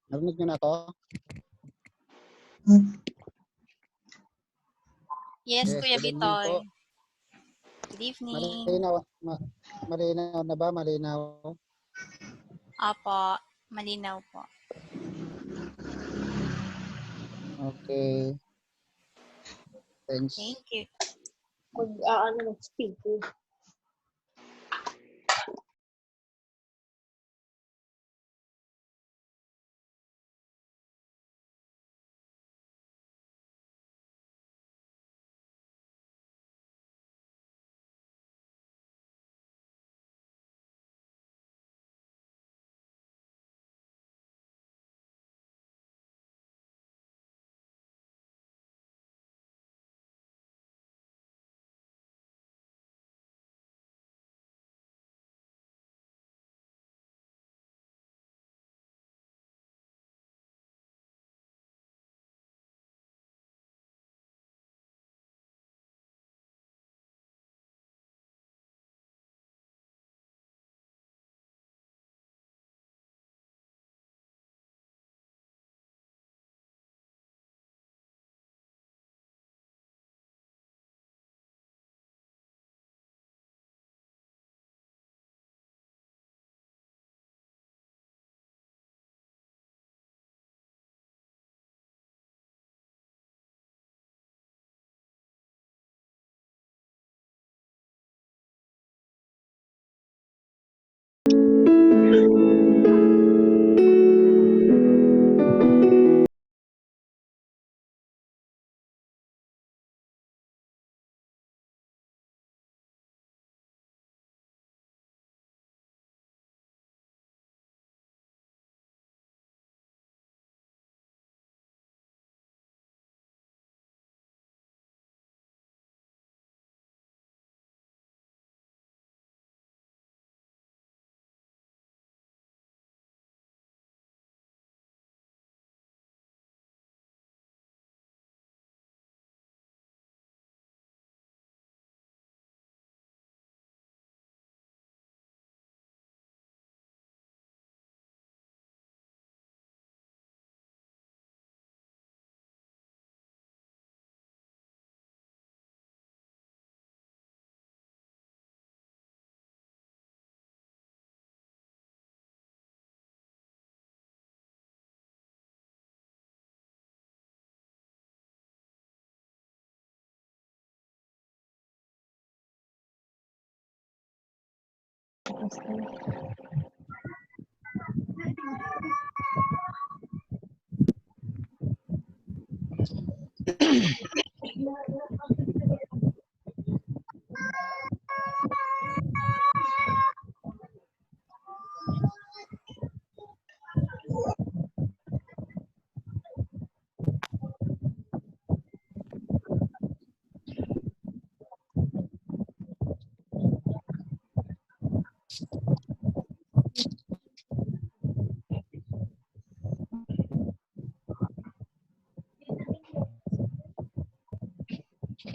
Narinig niyo na to? Yes, Kuya good evening po. Bitoy. Good evening. Malinaw na ba? Malinaw? Opo, malinaw po. Okay. Thanks. Thank you. Mag-speaker.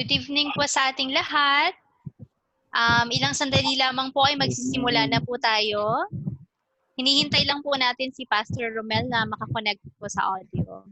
Good evening po sa ating lahat. Ilang sandali lamang po ay magsisimula na po tayo. Hinihintay lang po natin si Pastor Romel na makakonect po sa audio.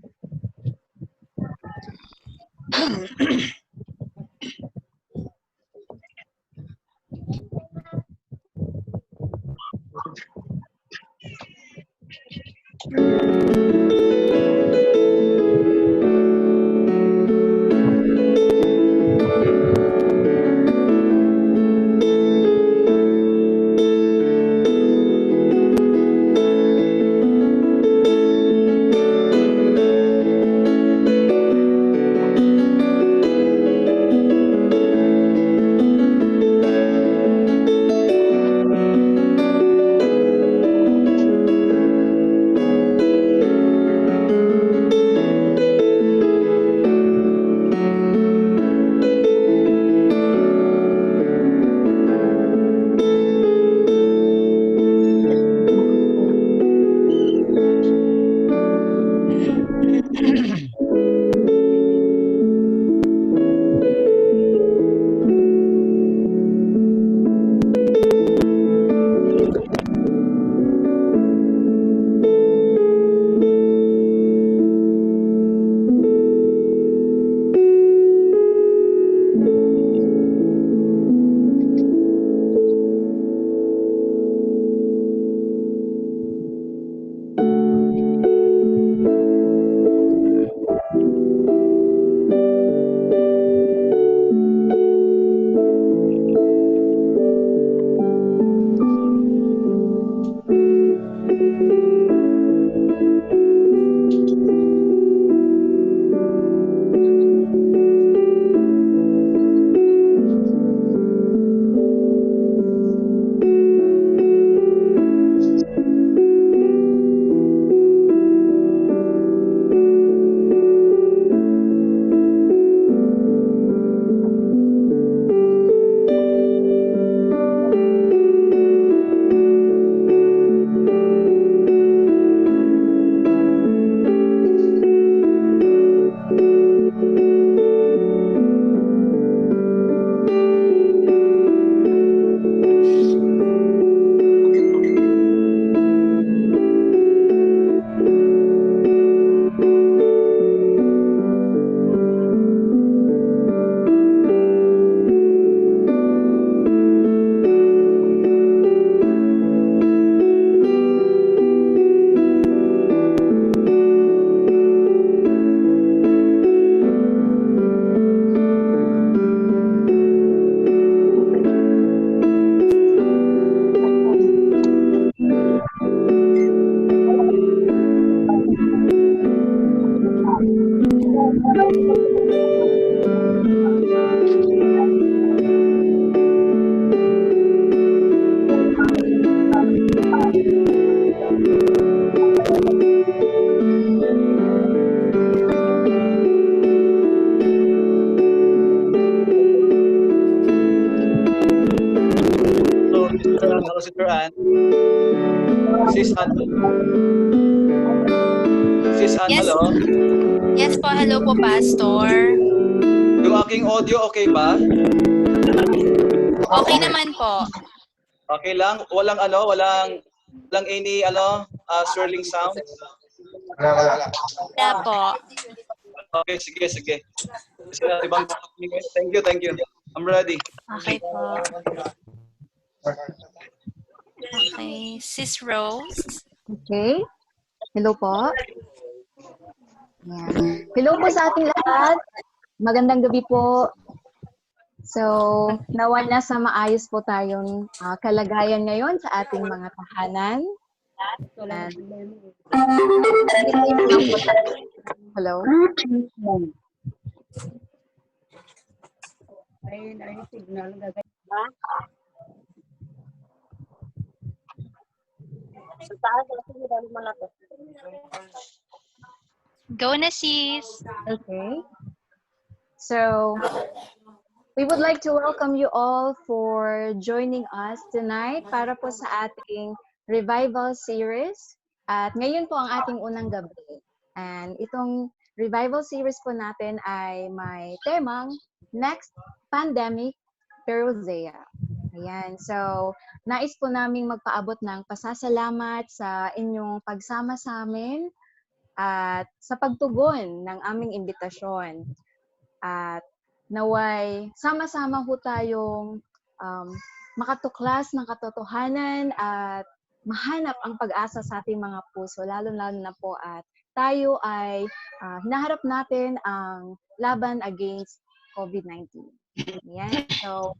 Hello, Sister Ann. Sis Ann. Sis Ann, Yes. hello. Yes po, hello po, Pastor. Yung aking audio, okay ba? Okay naman po. Okay lang? Walang any swirling sound? Wala. Wala po. Okay, sige. Thank you. I'm ready. Okay po. Okay. Sis Rose. Okay. Hello po. Yan. Hello po sa ating lahat. Magandang gabi po. So, nawa na sa maayos po tayong kalagayan ngayon sa ating mga tahanan. And, hello? Go na, sis. Okay. So, we would like to welcome you all for joining us tonight para po sa ating revival series. At ngayon po ang ating unang gabi. And itong revival series po natin ay may temang Next Pandemic Perusia. Ayan. So, nais po naming magpaabot ng pasasalamat sa inyong pagsama sa amin at sa pagtugon ng aming imbitasyon. At naway sama-sama ho tayong makatuklas ng katotohanan at mahanap ang pag-asa sa ating mga puso, lalo-lalo na po at tayo ay hinaharap natin ang laban against COVID-19. Yan. So,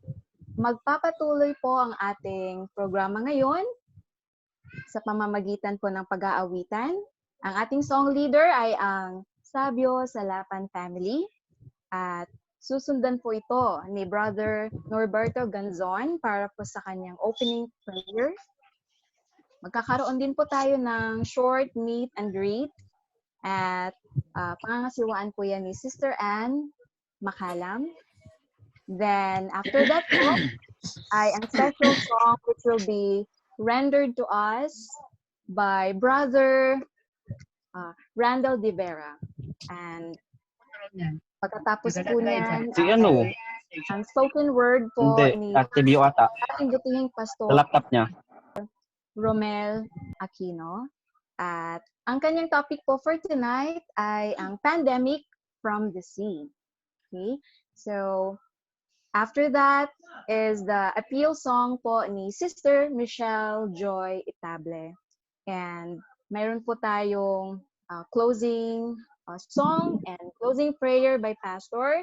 magpapatuloy po ang ating programa ngayon sa pamamagitan po ng pag-aawitan. Ang ating song leader ay ang Sabio Salapan Family at susundan po ito ni Brother Norberto Ganzon para po sa kanyang opening prayer. Magkakaroon din po tayo ng short meet and greet at pangangasiwaan po yan ni Sister Ann Makalam. Then after that po ay ang special song which will be rendered to us by Brother Randall De Vera. And pagkatapos po niyan, Si ano? ang spoken word po Hindi. ni Active ata. ating butihing Sa pastor laptop niya. Romel Aquino. At ang kanyang topic po for tonight ay ang pandemic from the sea. Okay? So, after that is the appeal song po ni Sister Michelle Joy Itable. And mayroon po tayong closing song and closing prayer by Pastor.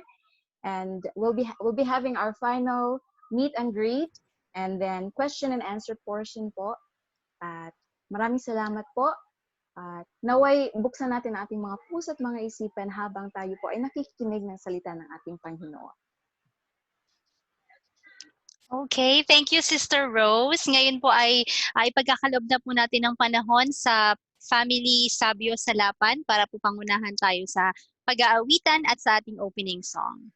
And we'll be having our final meet and greet and then question and answer portion po. At maraming salamat po. At naway buksan natin ang ating mga puso at mga isipan habang tayo po ay nakikinig ng salita ng ating Panginoon. Okay, thank you Sister Rose. Ngayon po ay pagkakalob na po natin ng panahon sa Family Sabio Salapan para po pangunahan tayo sa pag-aawitan at sa ating opening song.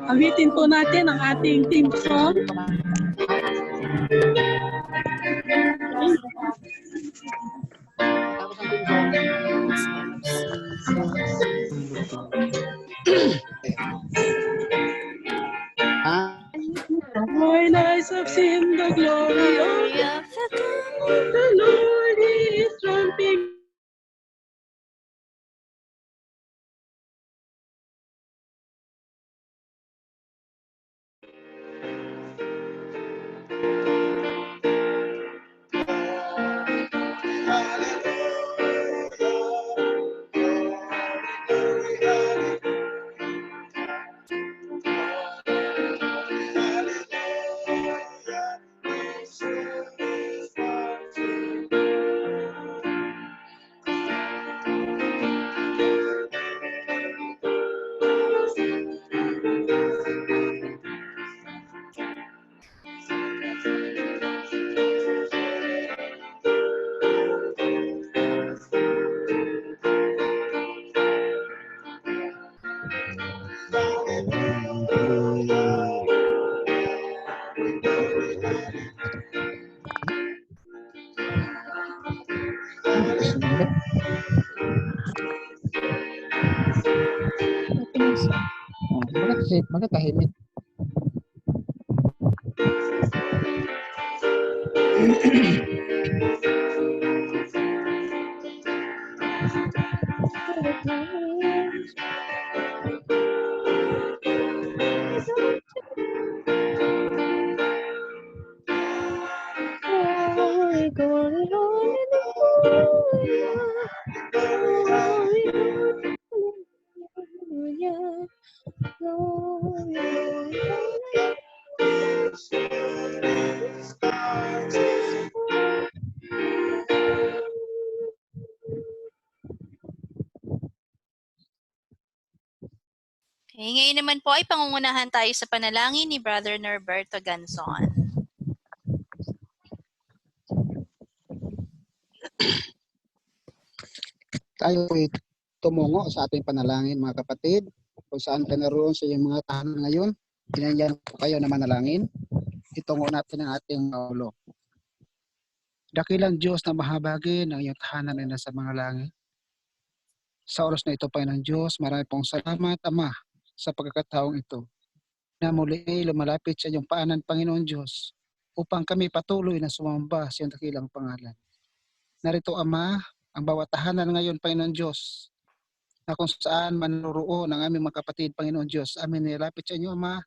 Awitin po natin ang ating team song. When eyes have seen the glory of the Lord, He is trumping. Bakit tahimik? Glory, glory, hallelujah. Glory, hallelujah. Glory, Okay, ngayon naman po ay pangungunahan tayo sa panalangin ni Brother Norberto Ganzon. Tayo po'y tumungo sa ating panalangin, mga kapatid. Kung saan ka naroon sa iyong mga tahanan ngayon, pinanyan po kayo na manalangin. Itungo natin ang ating ulo. Dakilang Diyos na mahabagi ng iyong tahanan ay nasa mga langit. Sa oras na ito, Panginoon Diyos, marami pong salamat, Ama, sa pagkakataong ito, na muli ay lumalapit sa iyong paanan, Panginoon Diyos, upang kami patuloy na sumamba sa iyong dakilang pangalan. Narito, Ama, ang bawat tahanan ngayon, Panginoon Diyos, na kung saan manloroon ang aming mga kapatid, Panginoon Diyos, amin nilapit sa inyo, Ama,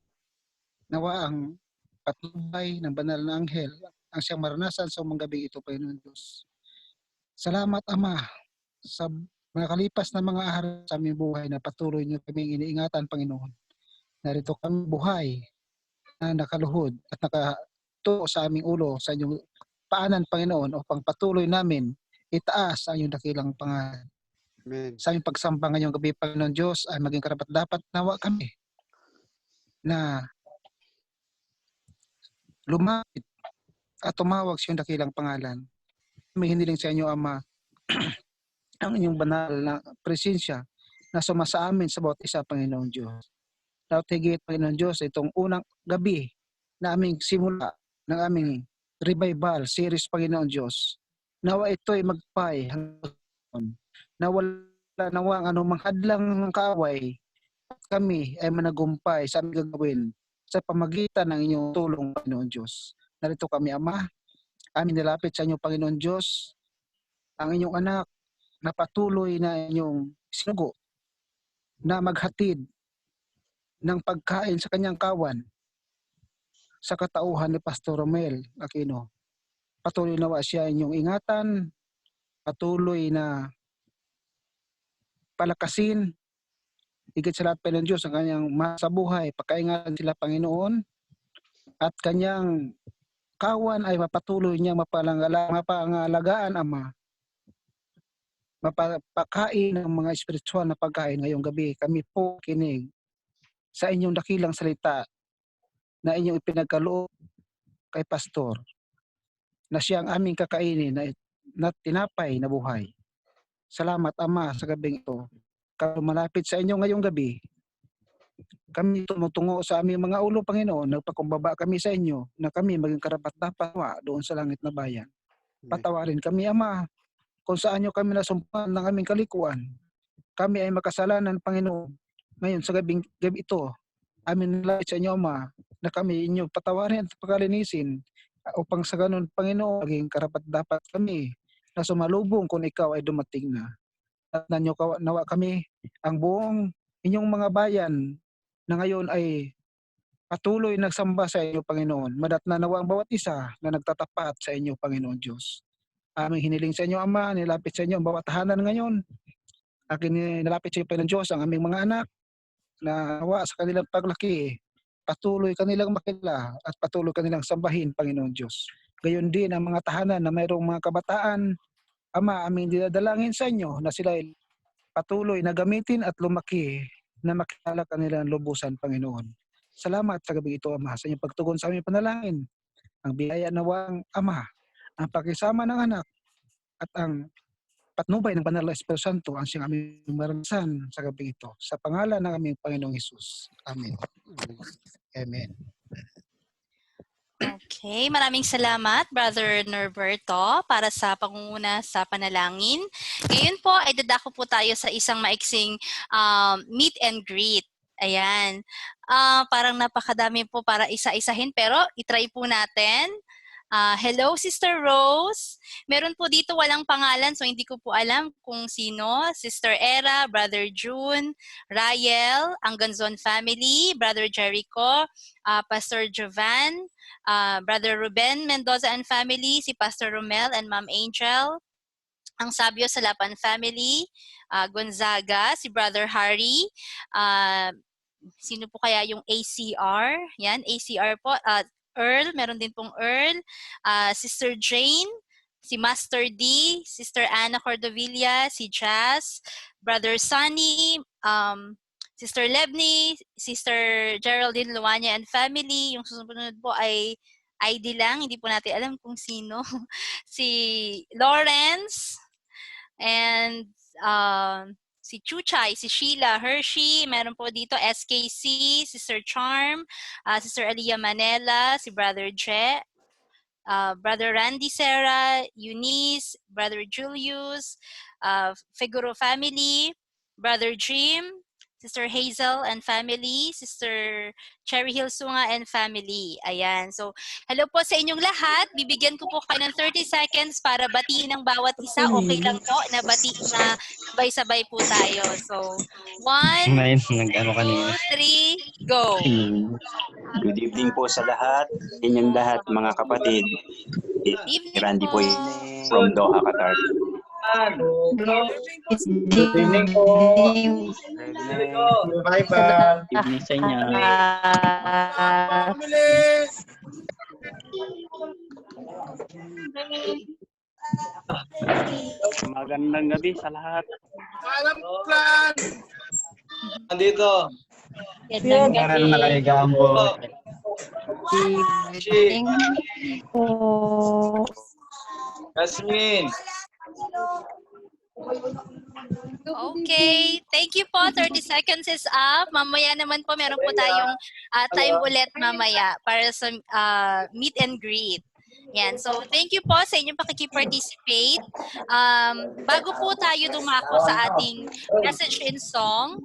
nawa ang patnubay ng banal na anghel ang siyang maranasan sa umang gabi ito, Panginoon Diyos. Salamat, Ama, sa mga kalipas na mga araw sa aming buhay na patuloy niyo kaming iniingatan, Panginoon. Narito kami buhay na nakaluhod at nakatuo sa aming ulo sa inyong paanan, Panginoon, upang patuloy namin itaas ang iyong dakilang pangalan. Amen. Sa aming pagsamba ngayong gabi, Panginoon Diyos, ay maging karapat-dapat nawa kami na lumapit at tumawag sa iyong dakilang pangalan. May hiniling sa inyo, Ama, ang inyong banal na presensya na sumasa amin sa bawat isa, Panginoon Diyos. Dapat higit, Panginoon Diyos, itong unang gabi na aming simula ng aming revival series, Panginoon Diyos. Nawa ito'y magpay hanggang nawa ang anumang hadlang ng kaaway at kami ay managumpay sa aming gagawin sa pamagitan ng inyong tulong, Panginoon Diyos. Narito kami, Ama, amin nilapit sa inyo, Panginoon Diyos, ang inyong anak na patuloy na inyong sinugo na maghatid ng pagkain sa kanyang kawan sa katauhan ni Pastor Romel Aquino. Patuloy nawa siya inyong ingatan, patuloy na palakasin, higit sa lahat, Panginoon Diyos, ang kanyang sa buhay, pagkaingatan sila, Panginoon, at kanyang kawan ay mapatuloy niya mapangalagaan, Ama, mapakain ng mga espiritual na pagkain ngayong gabi. Kami po kinig sa inyong dakilang salita na inyong ipinagkaloob kay Pastor na siyang aming kakainin na tinapay na buhay. Salamat, Ama, sa gabing ito. Kami malapit sa inyo ngayong gabi. Kami tumutungo sa aming mga ulo, Panginoon. Nagpakumbaba kami sa inyo na kami maging karapat-dapat doon sa langit na bayan. Patawarin kami, Ama, kung saan nyo kami nasumpan ng aming kalikuan. Kami ay makasalanan, Panginoon. Ngayon sa gabi ito, amin nilapit sa inyo, Ama, na kami inyo patawarin at pakalinisin upang sa ganun, Panginoon, maging karapat-dapat kami na sumalubong kung ikaw ay dumating na. At nanyo nawa kami ang buong inyong mga bayan na ngayon ay patuloy nagsamba sa inyo, Panginoon. Madatna nawa ang bawat isa na nagtatapat sa inyo, Panginoon Diyos. Aming hiniling sa inyo, Ama, nilapit sa inyo ang bawat tahanan ngayon. Akin nilapit sa inyo, Panginoon Diyos, ang aming mga anak na nawa sa kanilang paglaki, patuloy kanilang makilala at patuloy kanilang sambahin, Panginoon Diyos. Gayon din ang mga tahanan na mayroong mga kabataan, Ama, aming dinadalangin sa inyo na sila patuloy na gamitin at lumaki na makilala kanilang lubusan, Panginoon. Salamat sa gabi ito, Ama, sa inyong pagtugon sa aming panalangin. Ang biyaya nawang Ama, ang pakisama ng anak at ang patnubay ng Banal na Espiritu Santo ang siyang aming maranasan sa gabi ito. Sa pangalan ng aming Panginoong Hesus. Amen. Amen. Okay, maraming salamat, Brother Norberto, para sa pangunguna sa panalangin. Ngayon po, ay dadako po tayo sa isang maiksing meet and greet. Ayan. Parang napakadami po para isa-isahin, pero itry po natin. Hello, Sister Rose. Meron po dito walang pangalan, so hindi ko po alam kung sino. Sister Era, Brother June, Rael, ang Ganzon family, Brother Jericho, Pastor Jovan, Brother Ruben Mendoza and family, si Pastor Romel and Ma'am Angel, ang Sabio Salapan family, Gonzaga, si Brother Harry, sino po kaya yung ACR? Yan, ACR po. Earl, meron din pong Earl. Sister Jane, si Master D, Sister Anna Cordovilla, si Jazz, Brother Sunny, Sister Lebny, Sister Geraldine Luanya and family. Yung susunod po ay ID lang, hindi po natin alam kung sino. Si Lawrence, and si Chuchay, si Sheila, Hershey, meron po dito SKC, Sister Charm, Sister Aliyah Manela, si Brother Je, Brother Randy Serra, Eunice, Brother Julius, Figuro family, Brother Jim, Sister Hazel and family, Sister Cherry Hill Sunga and family. Ayan. So, hello po sa inyong lahat. Bibigyan ko po kayo ng 30 seconds para batiin ng bawat isa. Okay lang po na batiin na sabay-sabay po tayo. So, 1, 2, 3, go! Good evening po sa lahat, inyong lahat mga kapatid. Evening Randy po. po from Doha, Qatar. Good evening po. Bye-bye. Evening sa inyo. Magandang gabi sa lahat. Andito. Meron na kayo gambo. Jasmine. Okay. Thank you po. 30 seconds is up. Mamaya naman po, meron po tayong time ulit mamaya para sa meet and greet. Yan. So, thank you po sa inyong pakikiparticipate. Bago po tayo dumako sa ating message in song,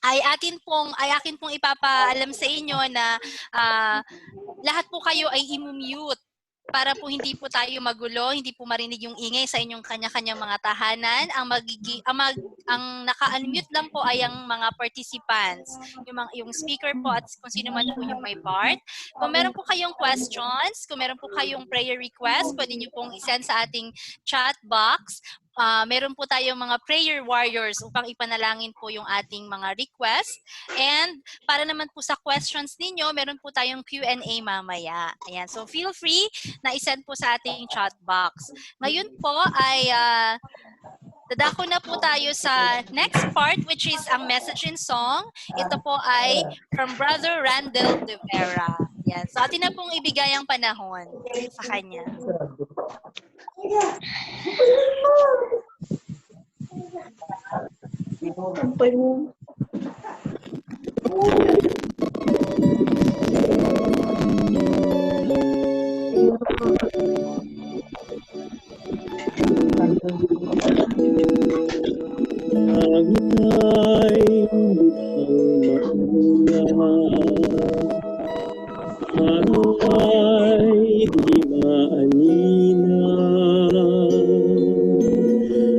ay akin pong ipapaalam sa inyo na lahat po kayo ay i-mute para po hindi po tayo magulo, hindi po marinig yung ingay sa inyong kanya-kanyang mga tahanan. Ang naka-unmute lang po ay ang mga participants, yung speaker po at kung sino man po yung may part. Kung meron po kayong questions, kung meron po kayong prayer request, pwede niyo pong isend sa ating chat box. Meron po tayong mga prayer warriors upang ipanalangin po yung ating mga request. And para naman po sa questions ninyo, meron po tayong Q&A mamaya. Ayan. So feel free na isend po sa ating chat box. Ngayon po ay dadako na po tayo sa next part, which is ang message in song. Ito po ay from Brother Randall De Vera. Yan. So atin na pong ibigay ang panahon sa kanya.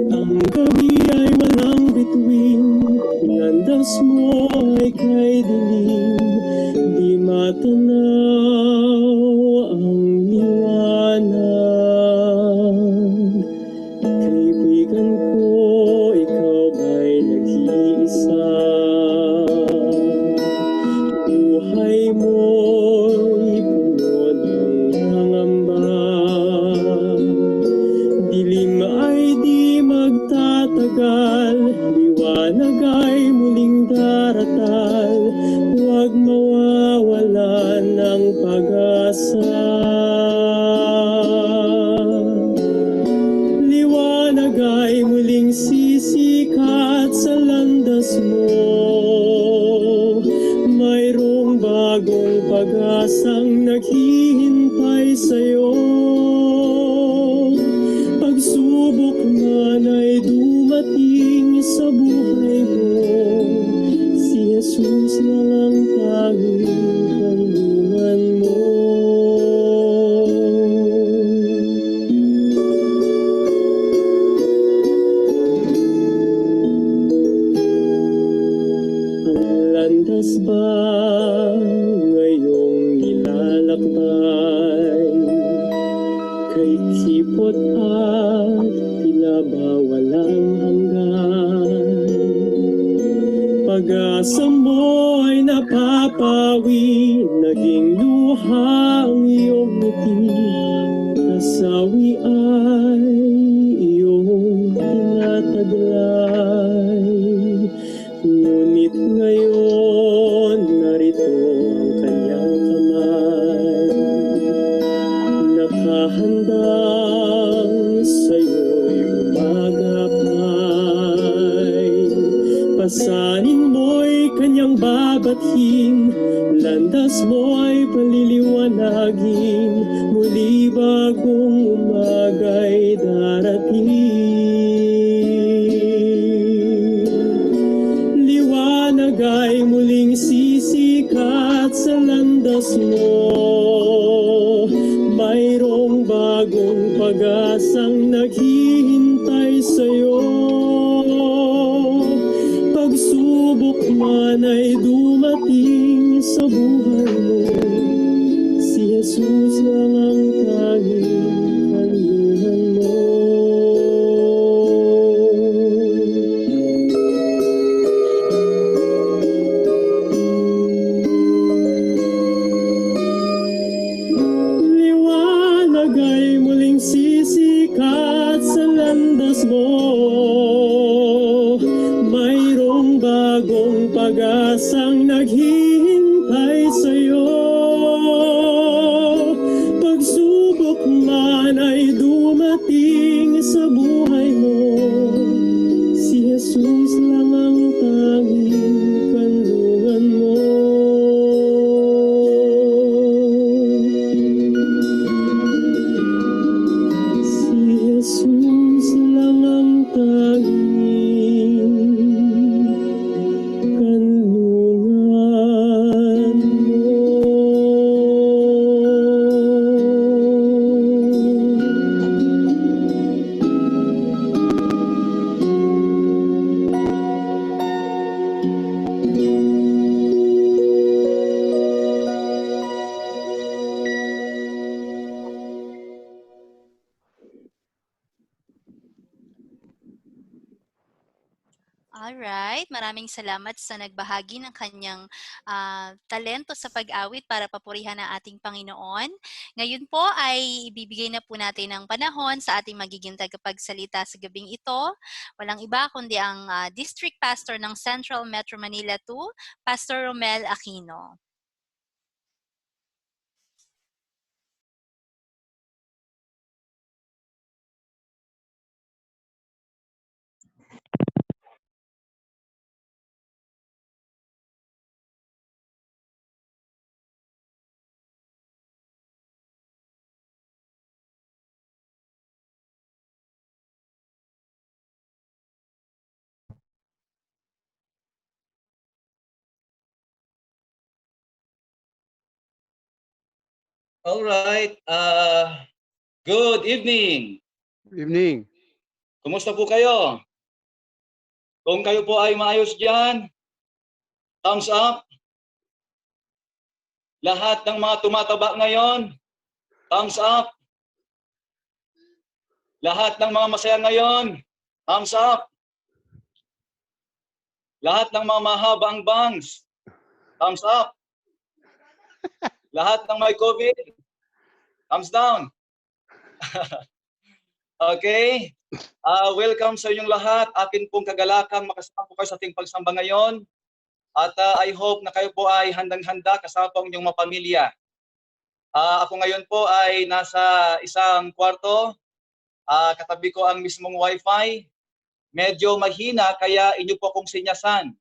Ang gabi ay walang bituin, landas mo ay kay dilim, di matanaw ang liwanag. Kaibigan ko, ikaw ba'y nag-iisa? Buhay mo'y puno ng pangamba. Dilim ay di magtatagal, liwanag ay muling daratal. Huwag mawawalan ng pag-asa. Liwanag ay muling sisikat sa landas mo. Mayroong bagong pag-asang naghihintay sa'yo. Pagsubok man ay dumating sa buhay mo, si Jesus lang ang tanging kanlungan mo. landas ba ngayong ilalakbay? Kay kipot at tila ba walang hanggan? Pag-asa mo ay napapawi, naging luha ang iyong ngiti. Nasawi ay iyong tinataglay. Ngunit ngayon, narito ang kanyang kamay. Nakahandang sa'yo'y umagapay. Pasanin mo'y kanyang babathin, landas mo ay paliliwanagin, muli bagong umaga'y darating. Liwanag ay muling sisikat sa landas mo, mayroong bagong pag-asang naghihintay sa'yo. Pagsubok man ay dumating sa buhay mo, si Jesus lang ang tanging kanlungan mo. Liwanag ay muling sisikat sa landas mo, mayroong bagong pag-asang naghihintay sa'yo. Pagsubok man ay dumating sa buhay mo, si Jesus lang ang tanging kanlungan mo. Si Jesus lang ang tanging kanlungan mo. Alright, maraming salamat sa nagbahagi ng kanyang talento sa pag-awit para papurihan ang ating Panginoon. Ngayon po ay ibibigay na po natin ang panahon sa ating magiging tagapagsalita sa gabing ito. Walang iba kundi ang District Pastor ng Central Metro Manila 2, Pastor Romel Aquino. All right. Good evening. Evening. Kumusta po kayo? Kung kayo po ay maayos dyan, thumbs up. Lahat ng mga tumataba ngayon, thumbs up. Lahat ng mga masaya ngayon, thumbs up. Lahat ng mga mahaba ang bangs, thumbs up. Lahat ng may COVID, thumbs down. Okay? Welcome sa inyong lahat. Akin pong kagalakang makasama po kayo sa ating pagsamba ngayon. At I hope na kayo po ay handang-handa kasama po ang inyong mga pamilya. Ako ngayon po ay nasa isang kwarto. Katabi ko ang mismong wifi. Medyo mahina kaya inyo po akong sinyasan.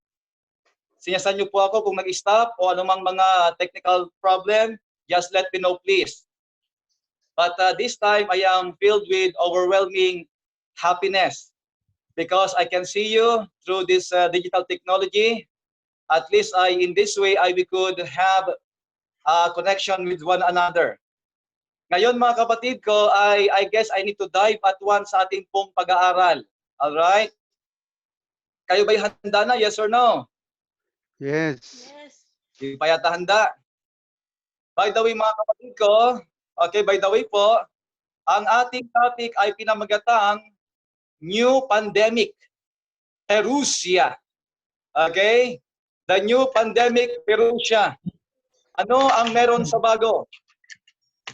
Sinyasan niyo po ako kung nag-stop o anumang mga technical problem. Just let me know please. But this time I am filled with overwhelming happiness because I can see you through this digital technology. At least in this way we could have a connection with one another. Ngayon mga kapatid ko, I guess I need to dive at once sa ating pong pag-aaral. Alright? Kayo ba'y handa na? Yes or no? Yes. Hindi pa yata handa. By the way, mga kapatid ko, okay, by the way po, ang ating topic ay pinamagatang New Pandemic, Perusia. Okay? The New Pandemic, Perusia. Ano ang meron sa bago?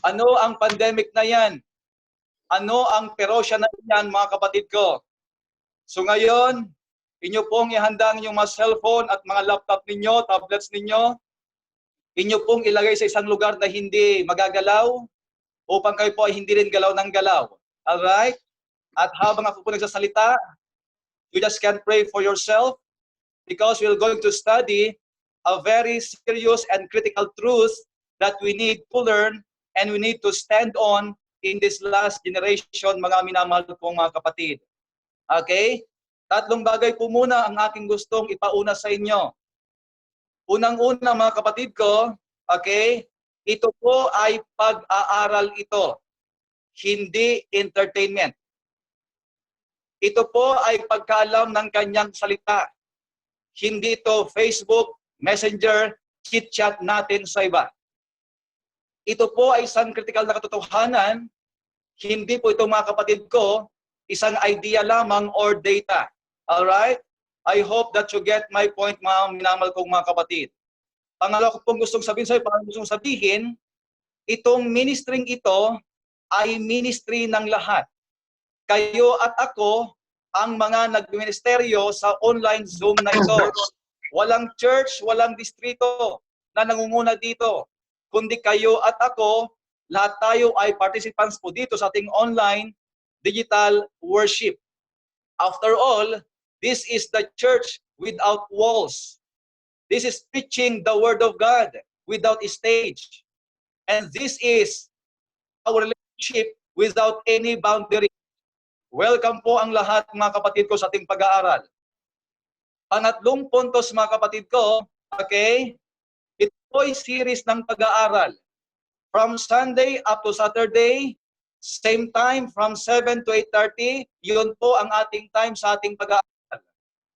Ano ang pandemic na yan? Ano ang Perusia na yan, mga kapatid ko? So ngayon, inyo pong ihanda ang inyong mga cellphone at mga laptop ninyo, tablets ninyo. Inyo pong ilagay sa isang lugar na hindi magagalaw upang kayo po ay hindi rin galaw ng galaw. Alright? At habang ako po nagsasalita, you just can pray for yourself because we're going to study a very serious and critical truth that we need to learn and we need to stand on in this last generation, mga minamahal kong mga kapatid. Okay? Tatlong bagay po muna ang aking gustong ipauna sa inyo. Unang-una, mga kapatid ko, okay, ito po ay pag-aaral ito, hindi entertainment. Ito po ay pagkaalam ng kanyang salita. Hindi ito Facebook, Messenger, chit-chat natin sa iba. Ito po ay isang critical na katotohanan. Hindi po ito, mga kapatid ko, isang idea lamang or data. Alright? I hope that you get my point, mga minamahal kong mga kapatid. Pangalawa ko pong gustong sabihin sa'yo, itong ministering ito ay ministry ng lahat. Kayo at ako ang mga nagministeryo sa online Zoom na ito. Walang church, walang distrito na nangunguna dito. Kundi kayo at ako, lahat tayo ay participants po dito sa ating online digital worship. After all, this is the church without walls. This is preaching the word of God without a stage. And this is our relationship without any boundary. Welcome po ang lahat, mga kapatid ko, sa ating pag-aaral. Pangatlong puntos, mga kapatid ko, okay, ito ay series ng pag-aaral. From Sunday up to Saturday, same time, from 7 to 8:30, yun po ang ating time sa ating pag-aaral.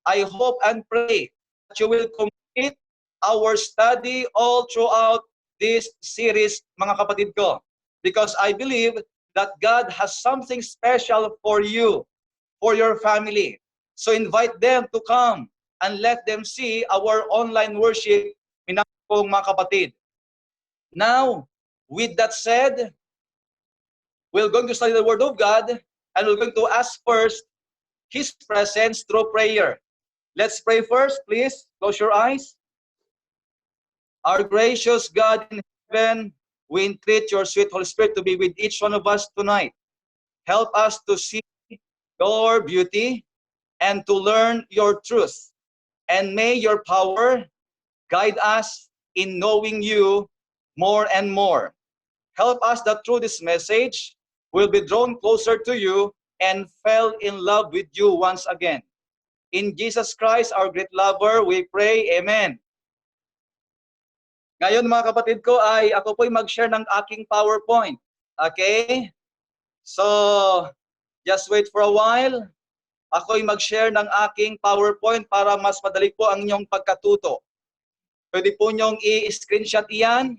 I hope and pray that you will complete our study all throughout this series, mga kapatid ko. Because I believe that God has something special for you, for your family. So invite them to come and let them see our online worship, minamahal mga kapatid. Now, with that said, we're going to study the Word of God and we're going to ask first His presence through prayer. Let's pray first, please. Close your eyes. Our gracious God in heaven, we entreat your sweet Holy Spirit to be with each one of us tonight. Help us to see your beauty and to learn your truth. And may your power guide us in knowing you more and more. Help us that through this message, we'll be drawn closer to you and fell in love with you once again. In Jesus Christ, our great lover, we pray, Amen. Ngayon, mga kapatid ko, ay ako po'y mag-share ng aking PowerPoint. Okay? So, just wait for a while. Ako'y mag-share ng aking PowerPoint para mas madali po ang inyong pagkatuto. Pwede po nyong i-screenshot iyan,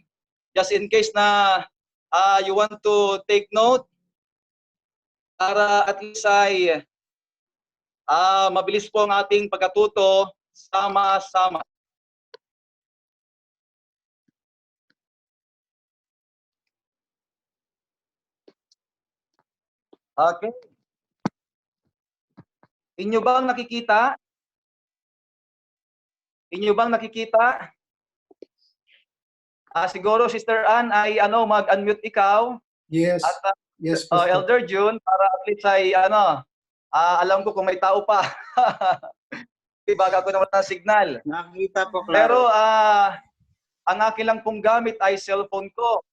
just in case na you want to take note, para at least ay mabilis po ang ating pagkatuto sama-sama. Okay. Inyo bang nakikita? Inyo bang nakikita? Siguro, Sister Ann, ay mag-unmute ikaw. Yes. At Yes, Pastor. Elder June, para at least ay alam ko kung may tao pa. Baga ko naman ng signal. Nakikita po, klaro. Pero ang akin lang pong gamit ay cellphone ko.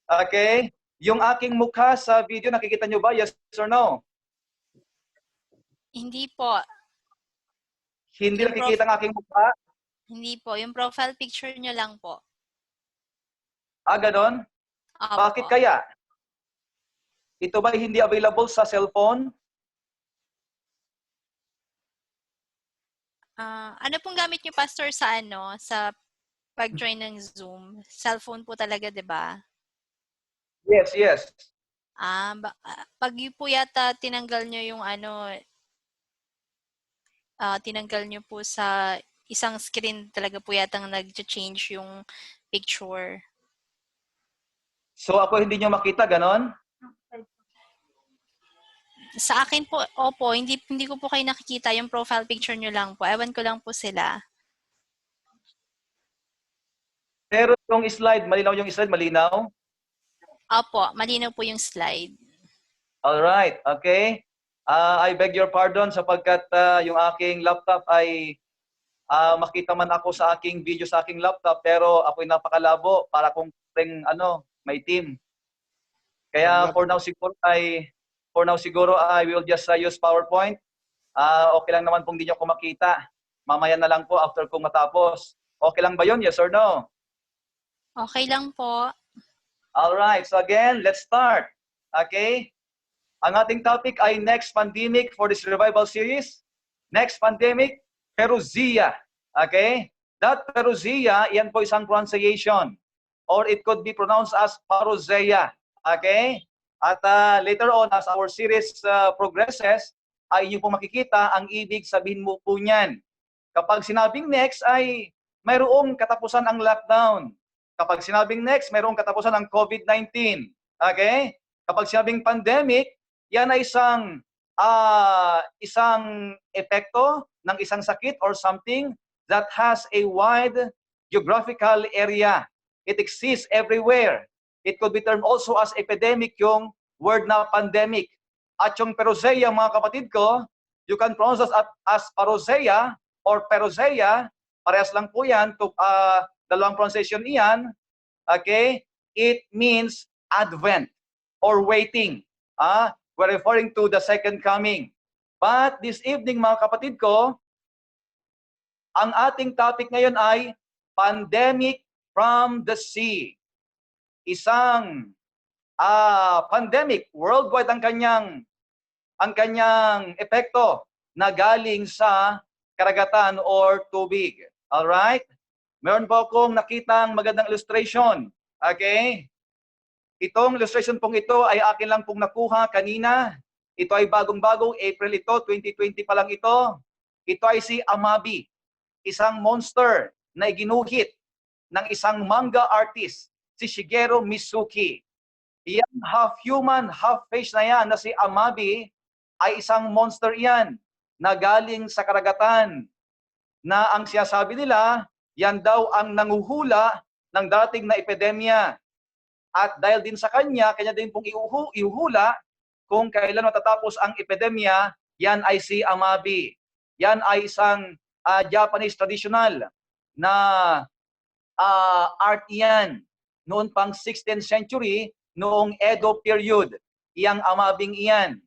Okay? Yung aking mukha sa video, nakikita nyo ba? Yes or no? Hindi po. Hindi nakikita ang aking mukha? Hindi po. Yung profile picture nyo lang po. Ganon? Opo. Bakit kaya? Ito ba hindi available sa cellphone? Ano pong gamit niyo, Pastor, sa pag-join ng Zoom? Cellphone po talaga, 'di ba? Yes, yes. Pag yun po yata tinanggal niyo yung tinanggal niyo po sa isang screen talaga po yatang nag-change yung picture. So ako hindi nyo makita, ganon? Sa akin po, opo, hindi ko po kayo nakikita yung profile picture niyo lang po. Ewan ko lang po sila. Pero yung slide, malinaw yung slide, malinaw? Opo, malinaw po yung slide. Alright, okay. I beg your pardon sapagkat yung aking laptop ay makita man ako sa aking video sa aking laptop pero ako'y napakalabo para kung may team. Kaya for now siguro I will just use PowerPoint. Okay lang naman kung di nyo ko makita. Mamaya na lang po after kong matapos. Okay lang ba yun? Yes or no? Okay lang po. Alright, so again, let's start. Okay? Ang ating topic ay next pandemic for this revival series. Next pandemic, Perusia. Okay? That Perusia, yan po isang pronunciation. Or it could be pronounced as Parousia. Okay? At later on, as our series progresses, ay inyo po makikita ang ibig sabihin mo po niyan. Kapag sinabing next ay mayroong katapusan ang lockdown. Kapag sinabing next, mayroong katapusan ang COVID-19. Okay? Kapag sinabing pandemic, yan ay isang epekto ng isang sakit or something that has a wide geographical area. It exists everywhere. It could be termed also as epidemic, yung word na pandemic. At yung Perusia, mga kapatid ko, you can pronounce as Parousia or Perusia. Parehas lang po yan. Dalawang pronunciation iyan. Okay? It means advent or waiting. We're referring to the second coming. But this evening, mga kapatid ko, ang ating topic ngayon ay pandemic from the sea. Isang pandemic, worldwide ang kanyang epekto na galing sa karagatan or tubig. Alright? Meron po akong nakitang magandang illustration. Okay? Itong illustration pong ito ay akin lang pong nakuha kanina. Ito ay bagong-bago, April ito, 2020 pa lang ito. Ito ay si Amabi, isang monster na iginuhit ng isang manga artist, si Shigeru Mizuki. Yang half human, half fish na yan na si Amabi ay isang monster yan na galing sa karagatan na ang sinasabi nila, yan daw ang nanguhula ng dating na epidemya. At dahil din sa kanya din pong iuhula kung kailan matatapos ang epidemya, yan ay si Amabi. Yan ay isang Japanese traditional na art yan. Noon pang 16th century, noong Edo period, iyang Amabing iyan.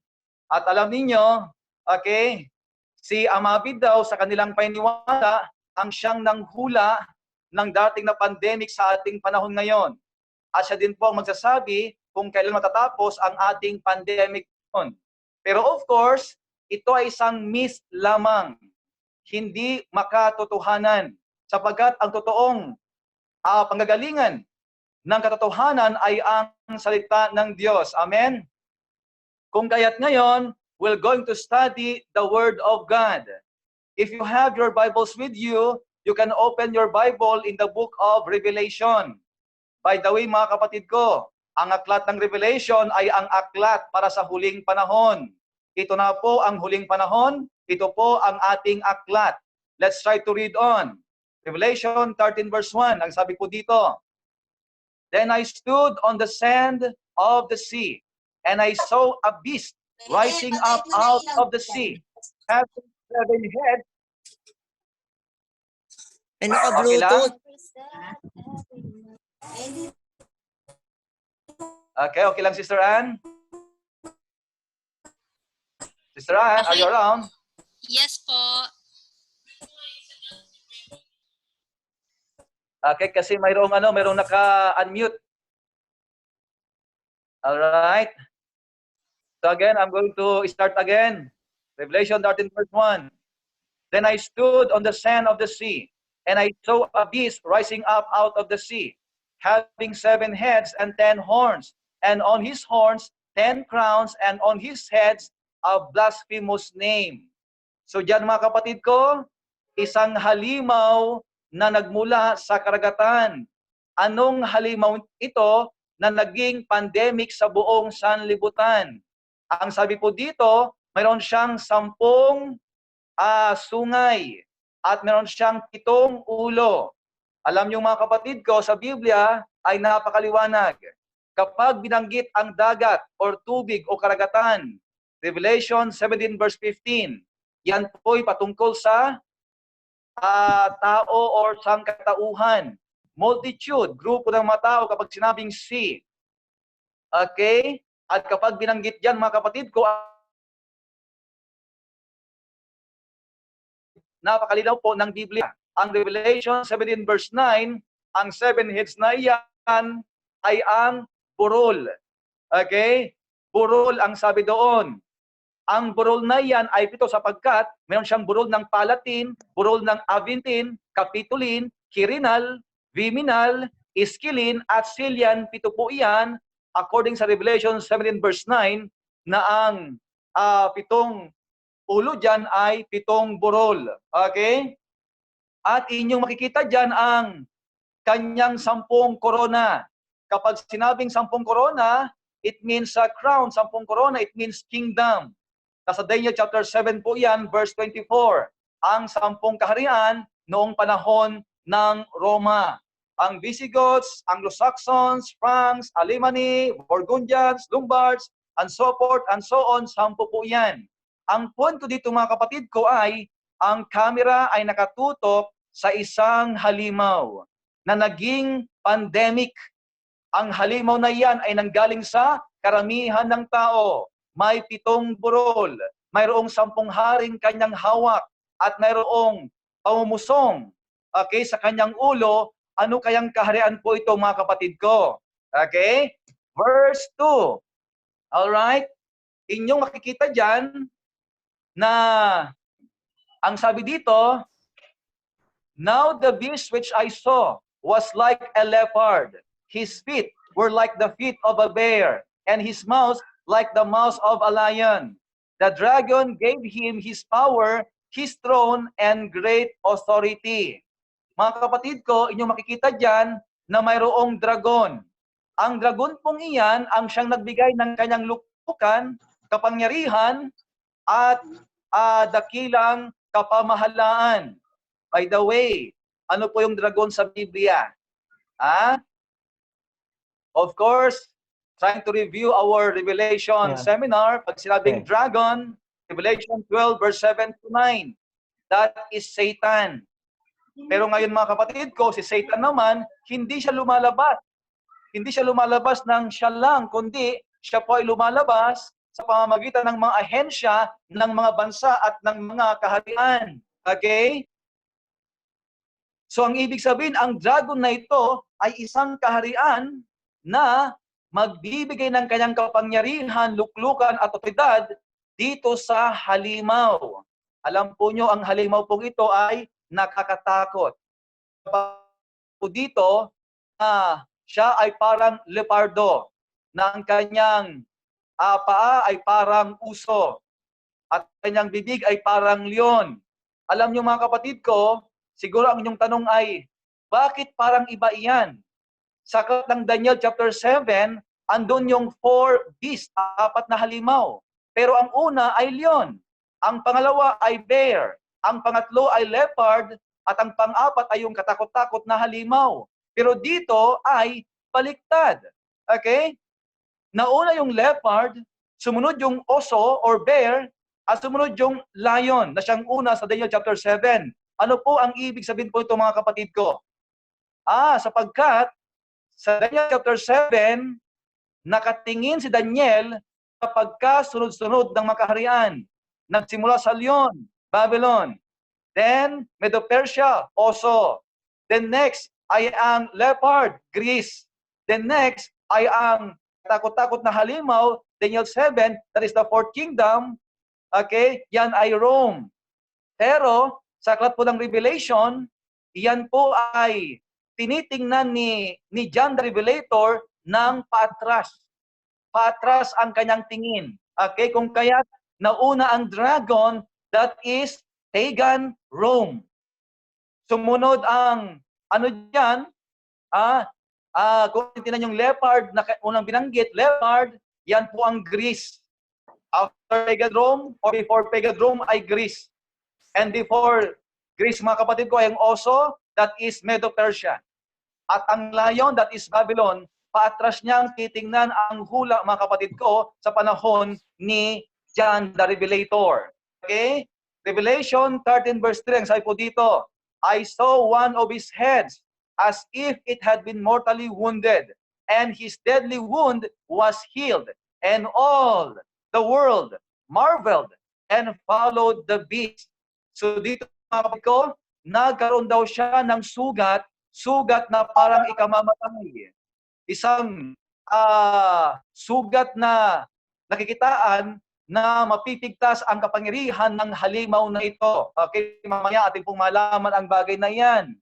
At alam niyo, okay, si Amabi daw sa kanilang paniniwala, ang siyang nanghula ng dating na pandemic sa ating panahon ngayon. At siya din po ang magsasabi kung kailan matatapos ang ating pandemic noon. Pero of course, ito ay isang myth lamang. Hindi makatotohanan. Sapagkat ang totoong panggagalingan ng katotohanan ay ang salita ng Diyos. Amen? Kung kaya't ngayon, we're going to study the Word of God. If you have your Bibles with you, you can open your Bible in the book of Revelation. By the way, mga kapatid ko, ang aklat ng Revelation ay ang aklat para sa huling panahon. Ito na po ang huling panahon. Ito po ang ating aklat. Let's try to read on. Revelation 13 verse 1. Ang sabi po dito, Then I stood on the sand of the sea, and I saw a beast rising up out of the sea, having 7 heads. Okay lang? Okay lang, Sister Ann? Sister Ann, are you around? Yes po. Okay, kasi mayroong naka-unmute. All right. So again, I'm going to start again. Revelation 13 verse 1. Then I stood on the sand of the sea, and I saw a beast rising up out of the sea, having 7 heads and 10 horns, and on his horns 10 crowns, and on his heads a blasphemous name. So diyan mga kapatid ko, isang halimaw na nagmula sa karagatan. Anong halimaw ito na naging pandemic sa buong sanlibutan? Ang sabi po dito, mayroon siyang 10 sungay at meron siyang 7 ulo. Alam niyo mga kapatid ko, sa Biblia ay napakaliwanag. Kapag binanggit ang dagat or tubig o karagatan, Revelation 17 verse 15, yan po'y patungkol sa tao or sangkatauhan. Multitude, grupo ng mga tao kapag sinabing sea. Okay? At kapag binanggit yan mga kapatid ko, napakalinaw po ng Biblia. Ang Revelation 17 verse 9, ang 7 heads na iyan ay ang burol. Okay? Burol ang sabi doon. Ang burol na iyan ay 7 sapagkat mayroon siyang burol ng Palatin, burol ng Aventin, Capitolin, Quirinal, Viminal, Iskilin, at Silian. 7 po iyan according sa Revelation 17 verse 9 na ang 7 ulo dyan ay 7 burol. Okay? At inyong makikita dyan ang kanyang 10 korona. Kapag sinabing 10 korona, it means crown. 10 korona, it means kingdom. Nasa Daniel chapter 7 po yan, verse 24. Ang 10 kaharian noong panahon ng Roma. Ang Visigoths, Anglo-Saxons, Franks, Alemanni, Burgundians, Lombards, and so forth and so on, 10 po yan. Ang point ko dito mga kapatid ko ay, ang camera ay nakatutok sa isang halimaw na naging pandemic. Ang halimaw na yan ay nanggaling sa karamihan ng tao. May 7 burol, mayroong 10 haring kanyang hawak, at mayroong pamumusong sa kanyang ulo. Ano kayang kaharian po ito mga kapatid ko? Okay? Verse 2. Alright? Inyong makikita dyan na ang sabi dito, now the beast which I saw was like a leopard. His feet were like the feet of a bear, and his mouth like the mouth of a lion. The dragon gave him his power, his throne, and great authority. Mga kapatid ko, inyong makikita dyan na mayroong dragon. Ang dragon pong iyan ang siyang nagbigay ng kanyang lukukan, kapangyarihan, at dakilang kapamahalaan. By the way, ano po yung dragon sa Biblia? Of course, trying to review our Revelation seminar, pag sinabing dragon, Revelation 12 verse 7 to 9, that is Satan. Pero ngayon mga kapatid ko, si Satan naman, hindi siya lumalabas. Hindi siya lumalabas ng siya lang, kundi siya po ay lumalabas sa pamamagitan ng mga ahensya, ng mga bansa at ng mga kaharian. Okay? So ang ibig sabihin, ang dragon na ito ay isang kaharian na magbibigay ng kanyang kapangyarihan, luklukan at otoridad dito sa halimaw. Alam po nyo, ang halimaw pong ito ay nakakatakot. Dito, siya ay parang leopardo, na ang kanyang paa ay parang uso, at kanyang bibig ay parang leon. Alam nyo mga kapatid ko, siguro ang inyong tanong ay, bakit parang iba iyan? Sa aklat ng Daniel chapter 7, andun yung 4 beasts, 4 na halimaw. Pero ang una ay leon, ang pangalawa ay bear, ang pangatlo ay leopard, at ang pang-apat ay yung katakot-takot na halimaw. Pero dito ay baliktad. Okay? Nauna yung leopard, sumunod yung oso or bear, at sumunod yung lion na siyang una sa Daniel chapter 7. Ano po ang ibig sabihin po ito mga kapatid ko? Sapagkat sa Daniel chapter 7, nakatingin si Daniel sa pagkasunod-sunod ng makaharian. Nagsimula sa leon, Babylon. Then, Medo-Persia, oso. Then next ay ang leopard, Greece. Then next ay ang takot-takot na halimaw, Daniel 7, that is the 4th kingdom. Okay? Yan ay Rome. Pero sa aklat po ng Revelation, iyan po ay tinitingnan ni John the Revelator ng paatras. Paatras ang kanyang tingin. Okay, kung kaya nauna ang dragon, that is pagan Rome. Sumunod ang ano diyan, kung tingnan yung leopard na unang binanggit, leopard, yan po ang Greece. After pagan Rome or before pagan Rome ay Greece. And before Greece, mga kapatid ko, ay ang oso, that is Medo-Persia. At ang lion, that is Babylon, paatras niyang titingnan ang hula, mga kapatid ko, sa panahon ni John the Revelator. Okay? Revelation 13 verse 3, ang sabi po dito, I saw one of his heads as if it had been mortally wounded, and his deadly wound was healed, and all the world marveled and followed the beast. So dito, mga kapatid ko, nagkaroon daw siya ng sugat na parang ikamamatay. Isang sugat na nakikitaan na mapipigtas ang kapangyarihan ng halimaw na ito. Okay, mamaya ating pong malaman ang bagay na yan.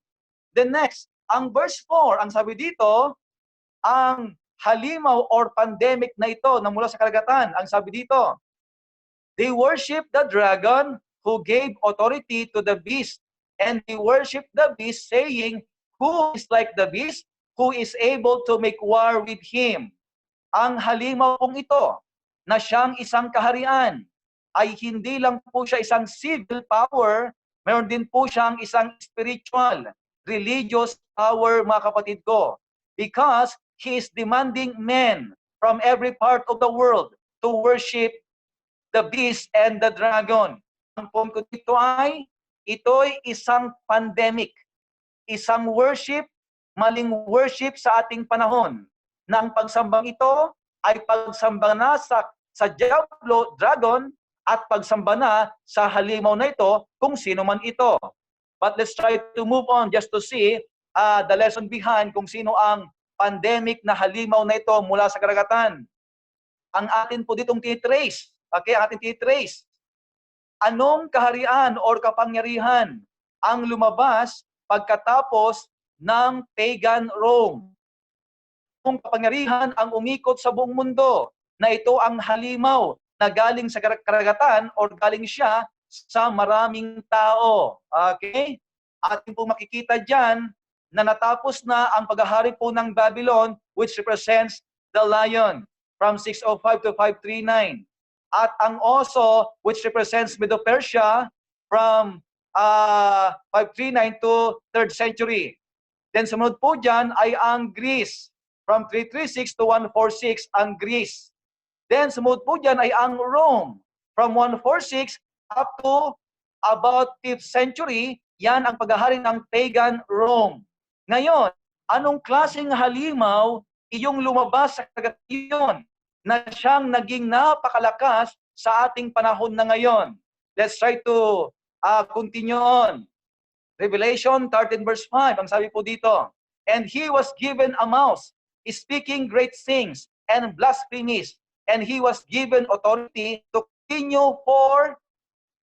Then next, ang verse 4, ang sabi dito, ang halimaw or pandemic na ito na mula sa karagatan, ang sabi dito, they worship the dragon who gave authority to the beast, and they worship the beast, saying, who is like the beast, who is able to make war with him. Ang halimaw pong ito, na siyang isang kaharian, ay hindi lang po siya isang civil power, mayroon din po siyang isang spiritual, religious power, mga kapatid ko. Because he is demanding men from every part of the world to worship the beast and the dragon. Ang punto dito ay, ito'y isang pandemic, isang worship, maling worship sa ating panahon, na ang pagsambang ito ay pagsamba na sa Diablo, dragon, at pagsamba na sa halimaw na ito, kung sino man ito. But let's try to move on just to see the lesson behind kung sino ang pandemic na halimaw na ito mula sa karagatan. Ang atin po ditong titrace, okay, ang atin titrace, anong kaharian or kapangyarihan ang lumabas pagkatapos ng pagan Rome? Kung kapangyarihan ang umikot sa buong mundo, na ito ang halimaw na galing sa karagatan or galing siya sa maraming tao. Okay? Atin po makikita dyan na natapos na ang paghahari po ng Babylon, which represents the lion from 605 to 539. At ang oso, which represents Medo-Persia, from 539 to 3rd century. Then sumunod po dyan ay ang Greece, from 336 to 146 ang Greece. Then sumunod po dyan ay ang Rome, from 146 up to about 5th century, yan ang paghahari ng pagan Rome. Ngayon, anong klaseng halimaw iyong lumabas sa karagatan na siyang naging napakalakas sa ating panahon na ngayon? Let's try to continue on. Revelation 13 verse 5, ang sabi po dito, and he was given a mouth, speaking great things and blasphemies, and he was given authority to continue for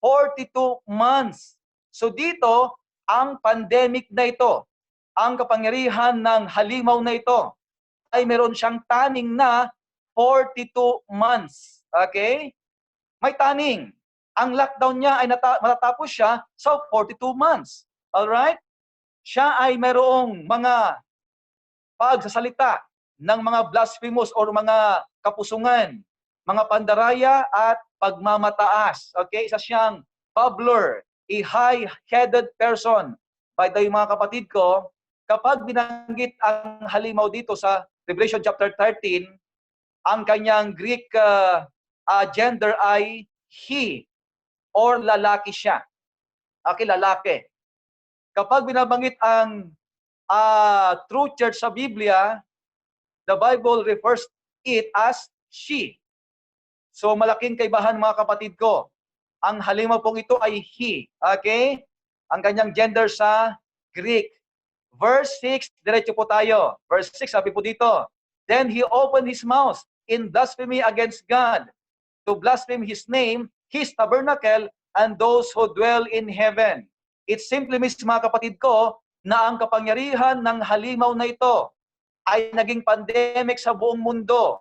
42 months. So dito, ang pandemic na ito, ang kapangyarihan ng halimaw na ito, ay meron siyang taning na 42 months. Okay? May taning. Ang lockdown niya ay matatapos siya sa 42 months. Alright? Siya ay merong mga pagsasalita ng mga blasphemous or mga kapusungan, mga pandaraya at pagmamataas. Okay? Isa siyang babbler, a high-headed person. By the way, mga kapatid ko, kapag binanggit ang halimaw dito sa Revelation chapter 13, ang kanyang Greek gender ay he, or lalaki siya. Okay, lalaki. Kapag binabanggit ang true church sa Biblia, the Bible refers it as she. So malaking kaibahan, mga kapatid ko. Ang halimaw pong ito ay he. Okay? Ang kanyang gender sa Greek. Verse 6, diretso po tayo. Verse 6, sabi po dito, then he opened his mouth in blasphemy against God, to blaspheme his name, his tabernacle, and those who dwell in heaven. It simply means, mga kapatid ko, na ang kapangyarihan ng halimaw na ito ay naging pandemic sa buong mundo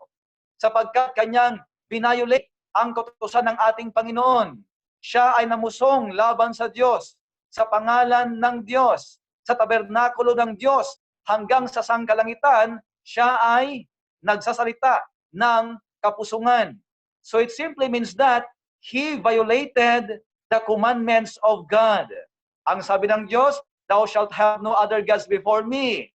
sapagkat kanyang binayolate ang kautusan ng ating Panginoon. Siya ay namusong laban sa Diyos, sa pangalan ng Diyos, sa tabernakulo ng Diyos, hanggang sa sangkalangitan, siya ay nagsasalita ng kapusungan. So it simply means that he violated the commandments of God. Ang sabi ng Diyos, thou shalt have no other gods before me.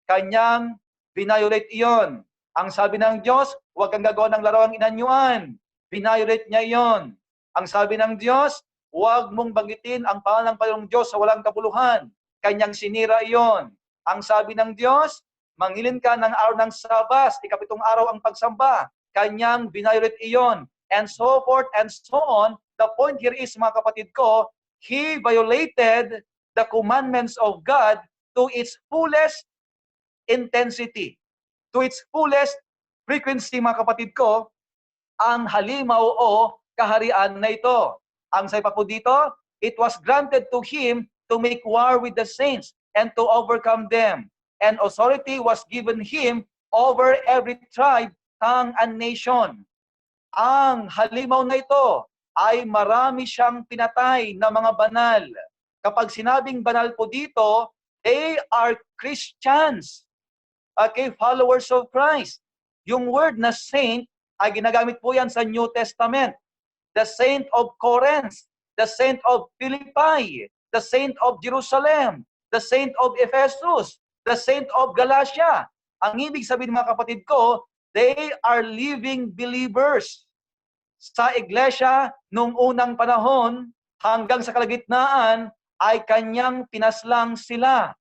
Kanyang binayolate iyon. Ang sabi ng Diyos, huwag kang gagawa ng larawang inanyuan. Binayolate niya iyon. Ang sabi ng Diyos, huwag mong banggitin ang pangalan ng Panginoong Diyos sa walang kabuluhan. Kanyang sinira iyon. Ang sabi ng Diyos, mangilin ka ng araw ng Sabas, ikapitong araw ang pagsamba. Kanyang binayolate iyon. And so forth and so on. The point here is, mga kapatid ko, he violated the commandments of God to its fullest intensity, to its fullest frequency, mga kapatid ko, ang halimaw o kaharian na ito. Ang sabi pa po dito, it was granted to him to make war with the saints and to overcome them. And authority was given him over every tribe, tongue, and nation. Ang halimaw na ito ay marami siyang pinatay na mga banal. Kapag sinabing banal po dito, they are Christians. Okay, followers of Christ. Yung word na saint ay ginagamit po yan sa New Testament. The saint of Corinth, the saint of Philippi, the saint of Jerusalem, the saint of Ephesus, the saint of Galatia. Ang ibig sabihin, mga kapatid ko, they are living believers. Sa iglesia nung unang panahon hanggang sa kalagitnaan ay kanyang pinaslang sila.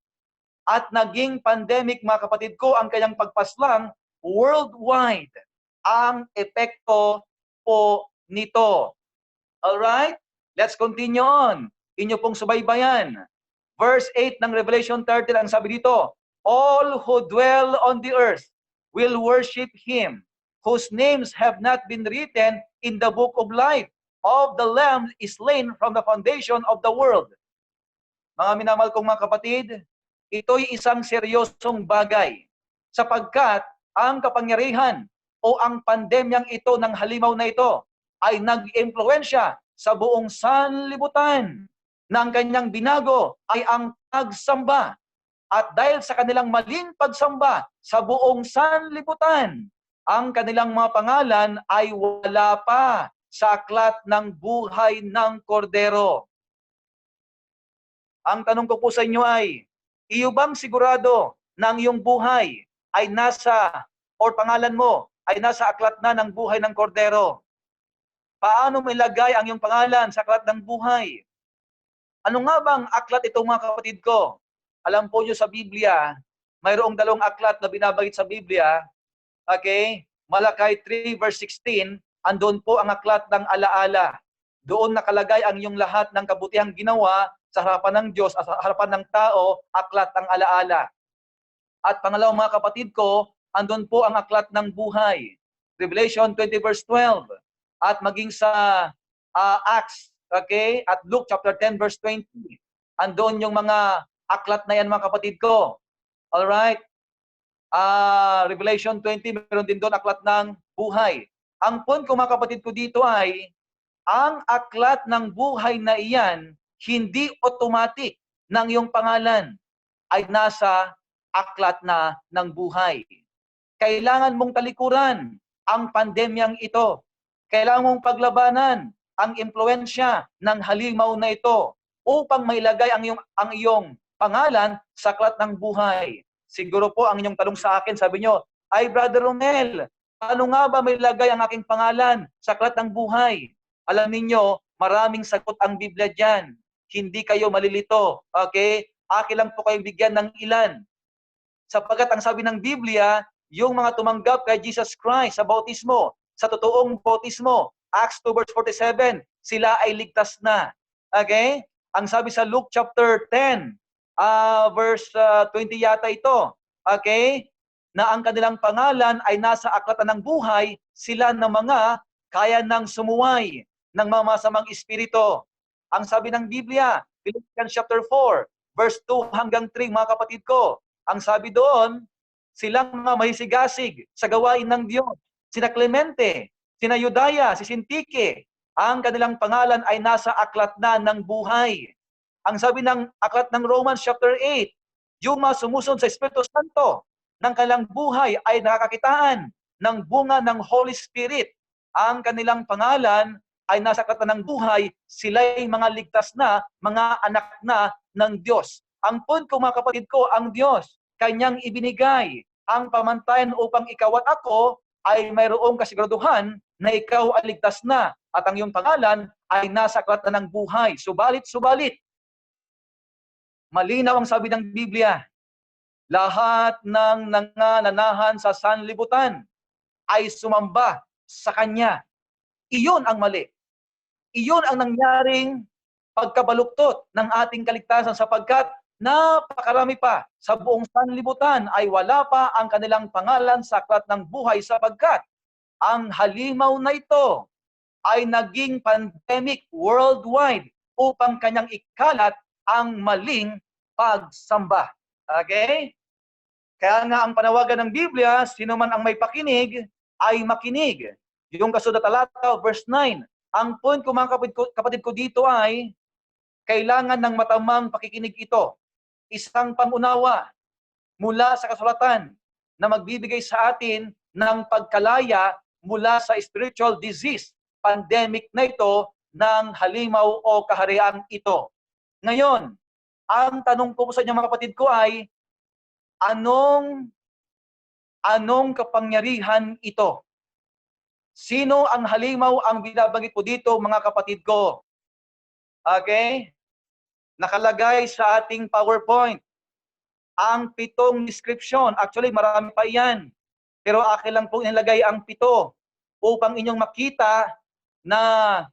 At naging pandemic, mga kapatid ko, ang kanyang pagpaslang worldwide. Ang epekto po nito. Alright? Let's continue on. Inyo pong subaybayan. Verse 8 ng Revelation 13, ang sabi dito, all who dwell on the earth will worship Him, whose names have not been written in the book of life of the Lamb is slain from the foundation of the world. Mga minamahal kong mga kapatid, ito'y isang seryosong bagay sapagkat ang kapangyarihan o ang pandemyang ito ng halimaw na ito ay nag-impluwensya sa buong sanlibutan. Na ang kanyang binago ay ang pagsamba. At dahil sa kanilang maling pagsamba sa buong sanlibutan, ang kanilang mga pangalan ay wala pa sa aklat ng buhay ng Kordero. Ang tanong ko po sa inyo ay, iyo bang sigurado na ang iyong buhay ay nasa, or pangalan mo, ay nasa aklat na ng buhay ng Kordero? Paano mo ilagay ang iyong pangalan sa aklat ng buhay? Ano nga bang aklat ito, mga kapatid ko? Alam po nyo sa Biblia, mayroong dalawang aklat na binabanggit sa Biblia. Okay? Malakay 3 verse 16, andun po ang aklat ng alaala. Doon nakalagay ang iyong lahat ng kabutihang ginawa sa harapan ng Diyos at sa harapan ng tao, aklat ng alaala. At pangalawang, mga kapatid ko, andun po ang aklat ng buhay. Revelation 20 verse 12. At maging sa Acts, okay? At Luke chapter 10 verse 20. Andun yung mga aklat na yan, mga kapatid ko. Alright? Revelation 20, meron din doon aklat ng buhay. Ang point ko, mga kapatid ko, dito ay, ang aklat ng buhay na iyan, hindi automatic ng iyong pangalan ay nasa aklat na ng buhay. Kailangan mong talikuran ang pandemyang ito. Kailangan mong paglabanan ang impluwensya ng halimaw na ito upang mailagay ang iyong pangalan sa aklat ng buhay. Siguro po ang inyong tanong sa akin, sabi nyo, ay Brother Romel, paano nga ba mailagay ang aking pangalan sa aklat ng buhay? Alam niyo, maraming sagot ang Biblia dyan. Hindi kayo malilito. Okay? Akin lang po kayong bigyan ng ilan. Sapagkat ang sabi ng Biblia, yung mga tumanggap kay Jesus Christ sa bautismo, sa totoong bautismo, Acts 2 verse 47, sila ay ligtas na. Okay? Ang sabi sa Luke chapter 10, verse 20 yata ito, okay? Na ang kanilang pangalan ay nasa aklatan ng buhay, sila ng mga kaya nang sumuway ng mga masamang espiritu. Ang sabi ng Biblia, Philippians chapter 4, verse 2 hanggang 3, mga kapatid ko. Ang sabi doon, silang mga mahisigasig sa gawain ng Diyos. Sina Clemente, sina Eudaya, si Sintike, ang kanilang pangalan ay nasa aklat na ng buhay. Ang sabi ng aklat ng Romans chapter 8, yung mga sumusunod sa Espiritu Santo ng kanilang buhay ay nakakakitaan ng bunga ng Holy Spirit. Ang kanilang pangalan ay nasa aklat na ng buhay, sila'y mga ligtas na, mga anak na ng Diyos. Ang point ko, mga kapatid ko, ang Diyos, Kanyang ibinigay ang pamantayan upang ikaw at ako ay mayroong kasiguraduhan na ikaw ay ligtas na at ang iyong pangalan ay nasa aklat na ng buhay. Subalit, malinaw ang sabi ng Biblia, lahat ng nangananahan sa sanlibutan ay sumamba sa Kanya. Iyon ang mali. Iyon ang nangyaring pagkabaluktot ng ating kaligtasan sapagkat napakarami pa sa buong sanlibutan ay wala pa ang kanilang pangalan sa aklat ng buhay sapagkat ang halimaw na ito ay naging pandemic worldwide upang kanyang ikalat ang maling pagsamba. Okay? Kaya nga ang panawagan ng Biblia, sino man ang may pakinig ay makinig. Yung kasunod na talata, verse 9. Ang point ko, mga kapatid ko dito ay kailangan ng matamang pakikinig ito. Isang pangunawa mula sa kasulatan na magbibigay sa atin ng pagkalaya mula sa spiritual disease, pandemic na ito ng halimaw o kaharian ito. Ngayon, ang tanong ko sa inyo, mga kapatid ko ay, anong kapangyarihan ito? Sino ang halimaw ang binabanggit po dito, mga kapatid ko? Okay? Nakalagay sa ating PowerPoint ang 7 description. Actually, marami pa yan. Pero akin lang po nilagay ang 7 upang inyong makita na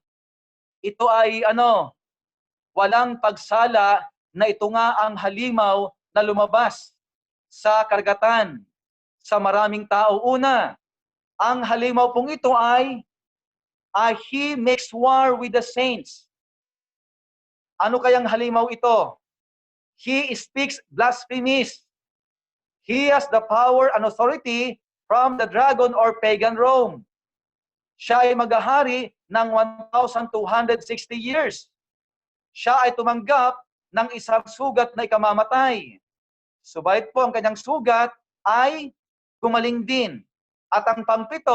ito ay walang pagsala na ito nga ang halimaw na lumabas sa karagatan sa maraming tao. Una, ang halimaw pong ito ay he makes war with the saints. Ano kayang halimaw ito? He speaks blasphemies. He has the power and authority from the dragon or pagan Rome. Siya ay maghahari ng 1,260 years. Siya ay tumanggap ng isang sugat na ikamamatay. Subalit po ang kanyang sugat ay gumaling din. At ang pang-7,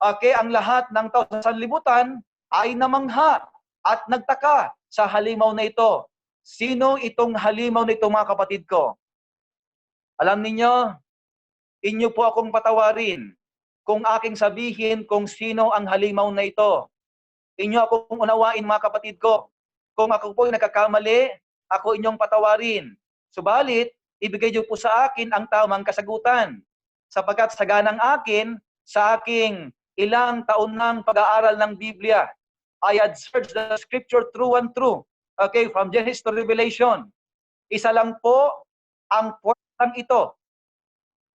ang lahat ng tao sa sanlibutan ay namangha at nagtaka sa halimaw na ito. Sino itong halimaw na ito, mga kapatid ko? Alam ninyo, inyo po akong patawarin kung aking sabihin kung sino ang halimaw na ito. Inyo akong unawain, mga kapatid ko. Kung ako po ay nagkakamali, ako inyong patawarin. Subalit, ibigay niyo po sa akin ang tamang kasagutan. Sapagkat saganang akin, sa aking ilang taon ng pag-aaral ng Biblia, I had searched the scripture through and through. Okay, from Genesis to Revelation. Isa lang po ang puwertang ito,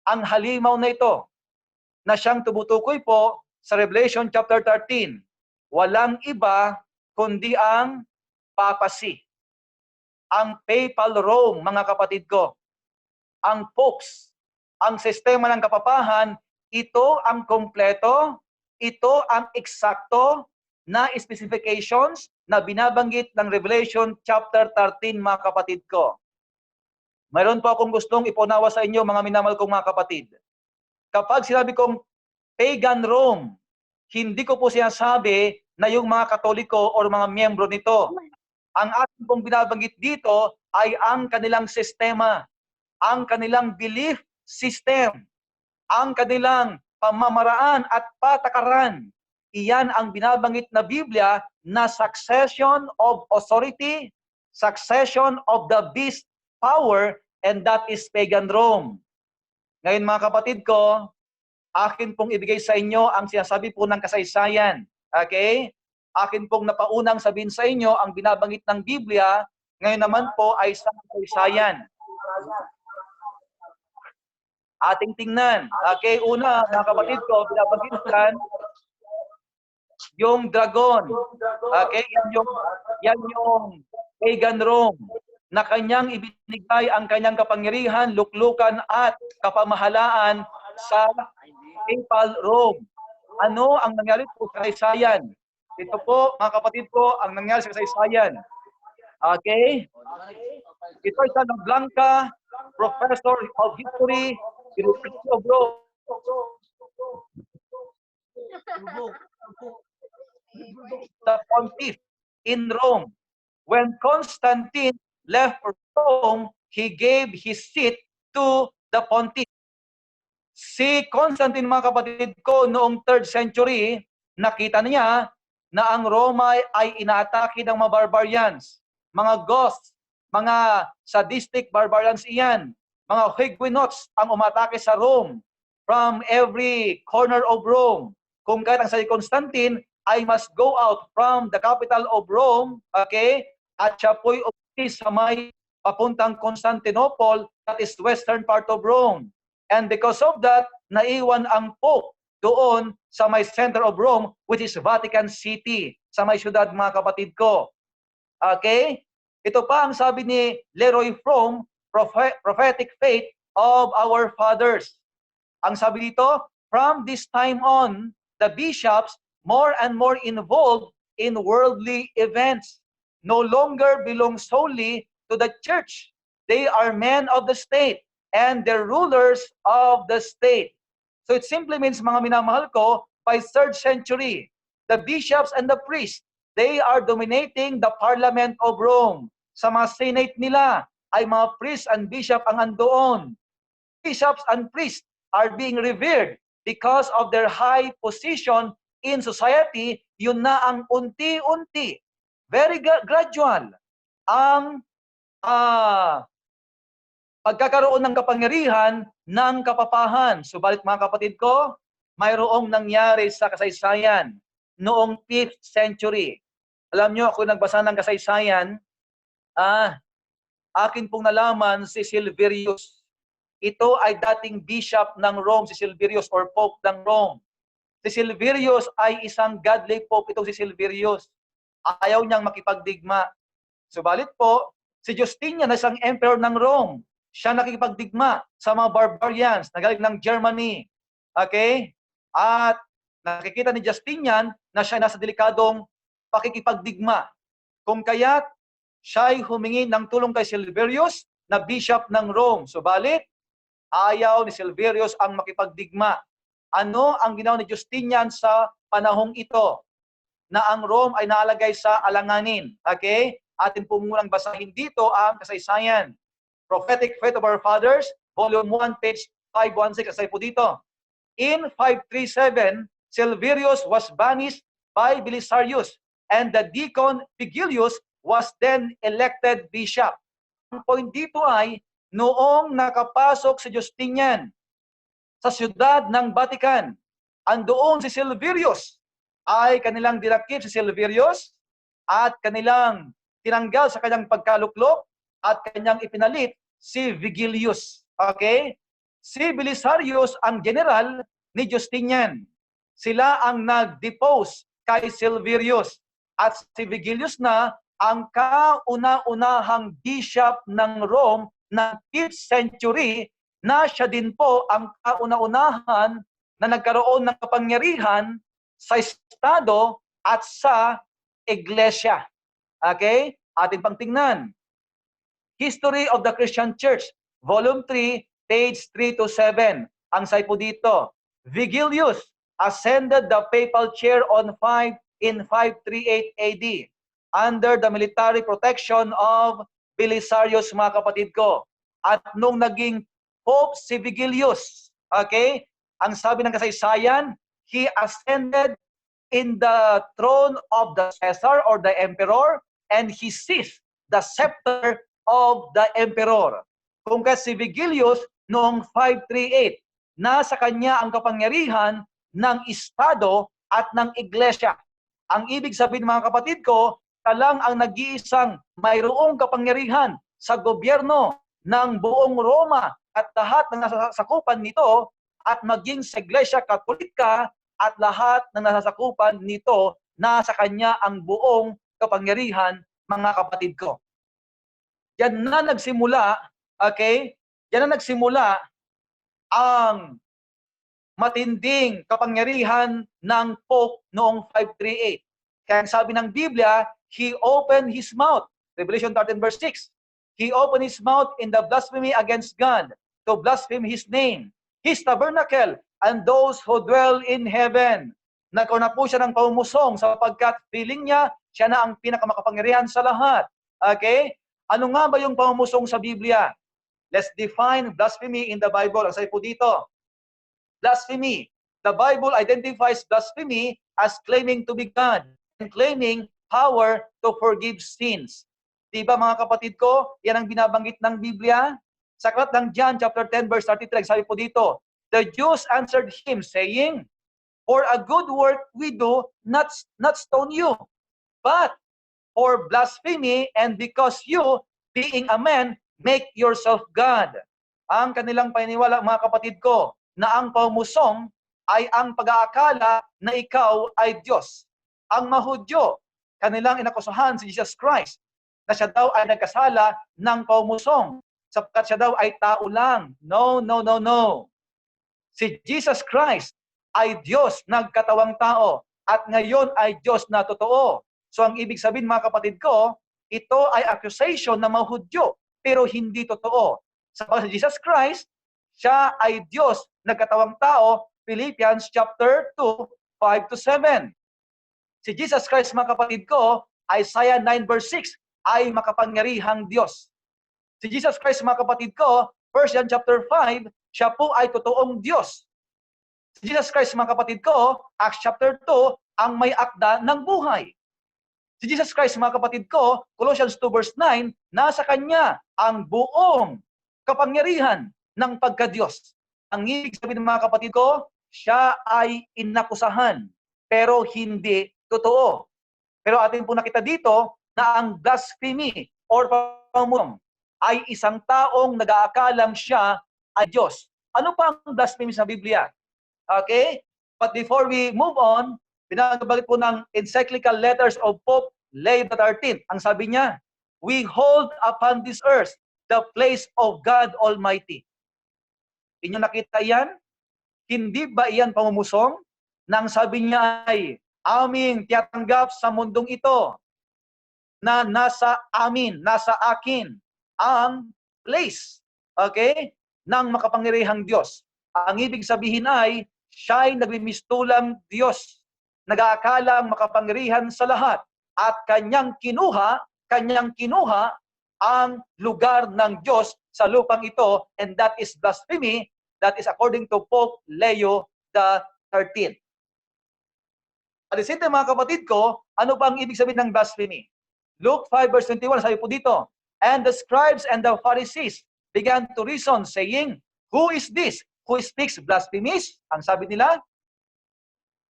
ang halimaw na ito, na siyang tumutukoy po sa Revelation chapter 13. Walang iba kundi ang papacy. Ang papal Rome, mga kapatid ko. Ang popes, ang sistema ng kapapahan, ito ang kompleto, ito ang eksakto na specifications na binabanggit ng Revelation chapter 13, mga kapatid ko. Mayroon po akong gustong ipunawa sa inyo, mga minamahal kong mga kapatid. Kapag sinabi kong pagan Rome, hindi ko po sinasabi na yung mga Katoliko o mga miyembro nito. Ang ating pong binabanggit dito ay ang kanilang sistema, ang kanilang belief system, ang kanilang pamamaraan at patakaran. Iyan ang binabanggit na Biblia na succession of authority, succession of the beast power, and that is pagan Rome. Ngayon, mga kapatid ko, akin pong ibigay sa inyo ang sinasabi po ng kasaysayan. Okay? Akin pong napaunang sabihin sa inyo ang binabanggit ng Biblia, ngayon naman po ay sa kasaysayan. Ating tingnan. Okay, una, mga kapatid ko, binabanggit yan, yung dragon. Okay, Yan yung pagan Rome na kanyang ibinigay ang kanyang kapangyarihan, luklukan at kapamahalaan sa papal Rome. Ano ang nangyari po sa kasaysayan? Ito po, mga kapatid ko, ang nangyari sa kasaysayan. Okay? Ito ay Santa Blanca, Professor of History, University of Rome. The Pontiff in Rome. When Constantine left Rome, he gave his seat to the Pontiff. Si Constantine, mga kapatid ko, noong 3rd century, nakita niya na ang Roma ay inaatake ng mga barbarians, mga Goths, mga sadistic barbarians iyan, mga Huguenots ang umatake sa Rome from every corner of Rome. Kung kahit ang si Constantine ay must go out from the capital of Rome, okay, at siya po'y umalis sa may papuntang Constantinople, that is western part of Rome. And because of that, naiwan ang Pope doon sa may center of Rome, which is Vatican City, sa may syudad, mga kapatid ko. Okay? Ito pa ang sabi ni Leroy Fromm, prophetic faith of our fathers. Ang sabi dito, from this time on, the bishops more and more involved in worldly events, no longer belong solely to the church. They are men of the state and the rulers of the state. So it simply means, mga minamahal ko, by 3rd century, the bishops and the priests, they are dominating the parliament of Rome. Sa mga senate nila, ay mga priests and bishop ang andoon. Bishops and priests are being revered because of their high position in society. Yun na ang unti-unti, very gradual, ang pagkakaroon ng kapangyarihan ng kapapahan. Subalit, mga kapatid ko, mayroong nangyari sa kasaysayan noong 5th century. Alam nyo, ako nagbasa ng kasaysayan, akin pong nalaman si Silverius. Ito ay dating bishop ng Rome, si Silverius, or Pope ng Rome. Si Silverius ay isang godly Pope, itong si Silverius. Ayaw niyang makipagdigma. Subalit po, si Justinian na isang emperor ng Rome, siya nakikipagdigma sa mga barbarians na galing ng Germany. Okay? At nakikita ni Justinian na siya nasa delikadong pakikipagdigma. Kung kaya't siya ay humingi ng tulong kay Silverius na bishop ng Rome. Subalit, ayaw ni Silverius ang makipagdigma. Ano ang ginawa ni Justinian sa panahong ito? Na ang Rome ay nalagay sa alanganin. Okay? Atin po munang basahin dito ang kasaysayan. Prophetic Faith of Our Fathers, Volume 1, page 516. Asay po dito. In 537, Silverius was banished by Belisarius, and the deacon Vigilius was then elected bishop. Ang point dito ay, noong nakapasok si Justinian sa siyudad ng Vatican, andoon si Silverius, ay kanilang dinakip si Silverius at kanilang tinanggal sa kanyang pagkaluklok at kanyang ipinalit si Vigilius. Okay? Si Belisarius ang general ni Justinian. Sila ang nag-depose kay Silverius. At si Vigilius na ang kauna-unahang bishop ng Rome ng 5th century, na siya din po ang kauna-unahan na nagkaroon ng kapangyarihan sa estado at sa iglesia. Okay? Ating pang tingnan. History of the Christian Church, Volume 3, page 3 to 7. Ang say po dito, Vigilius ascended the papal chair in 538 AD under the military protection of Belisarius, mga kapatid ko. At nung naging Pope si Vigilius, okay, ang sabi ng kasaysayan, he ascended in the throne of the Caesar or the emperor, and he seized the scepter of the emperor. Kung kasi si Vigilius noong 538, nasa kanya ang kapangyarihan ng estado at ng iglesia. Ang ibig sabihin, mga kapatid ko, talang ang nag-iisang mayroong kapangyarihan sa gobyerno ng buong Roma at lahat ng nasasakupan nito, at maging sa iglesia katolika at lahat ng nasasakupan nito, nasa kanya ang buong kapangyarihan mga kapatid ko. Yan na nagsimula, okay? Yan na nagsimula ang matinding kapangyarihan ng Pope noong 538. Kaya ang sabi ng Biblia, he opened his mouth. Revelation 13 verse 6. He opened his mouth in the blasphemy against God to blaspheme his name, his tabernacle, and those who dwell in heaven. Nagkaroon na po siya ng paumusong sapagkat feeling niya, siya na ang pinakamakapangyarihan sa lahat. Okay? Ano nga ba yung paumusong sa Biblia? Let's define blasphemy in the Bible. Ang sabi po dito, blasphemy. The Bible identifies blasphemy as claiming to be God and claiming power to forgive sins. Diba mga kapatid ko, yan ang binabanggit ng Biblia. Sa aklat ng John chapter 10 verse 33, sabi po dito, the Jews answered him saying, for a good work we do not stone you, but for blasphemy and because you, being a man, make yourself God. Ang kanilang paniniwala mga kapatid ko, na ang paumusong ay ang pag-aakala na ikaw ay Diyos. Ang Mahudyo, kanilang inakusahan si Jesus Christ na siya daw ay nagkasala ng paumusong sapagkat siya daw ay tao lang. No, no, no, no. Si Jesus Christ ay Diyos nagkatawang tao at ngayon ay Diyos na totoo. So ang ibig sabihin mga kapatid ko, ito ay accusation ng mga Hudyo pero hindi totoo. Sapagkat si Jesus Christ, siya ay Diyos nagkatawang tao, Philippians chapter 2, 5-7. Si Jesus Christ mga kapatid ko, Isaiah 9 verse 6, ay makapangyarihang Diyos. Si Jesus Christ mga kapatid ko, 1 John chapter 5, siya po ay totoong Diyos. Si Jesus Christ mga kapatid ko, Acts chapter 2, ang may akda ng buhay. Si Jesus Christ mga kapatid ko, Colossians 2 verse 9, nasa Kanya ang buong kapangyarihan ng pagka-Diyos. Ang ibig sabihin ng mga kapatid ko, siya ay inakusahan, pero hindi totoo. Pero atin po nakita dito na ang blasphemy or pamumong ay isang taong nag-aakalang siya ay Diyos. Ano pa ang blasphemy sa Biblia? Okay? But before we move on, pinagbalit po ng encyclical letters of Pope Leo XIII. Ang sabi niya, we hold upon this earth the place of God Almighty. Inyo nakita yan? Hindi ba iyan pamumusong? Nang sabi niya ay, aming tiyatanggap sa mundong ito na nasa amin, nasa akin, ang place, okay, ng makapangyarihang Diyos. Ang ibig sabihin ay, siya'y naglimistulang Diyos, nag-aakalang makapangyarihan sa lahat, at kanyang kinuha ang lugar ng Diyos sa lupang ito, and that is blasphemy, that is according to Pope Leo XIII. At the same time, mga kapatid ko, ano ba ang ibig sabihin ng blasphemy? Luke 5 verse 21, sabi po dito, and the scribes and the Pharisees began to reason, saying, who is this who speaks blasphemies? Ang sabi nila,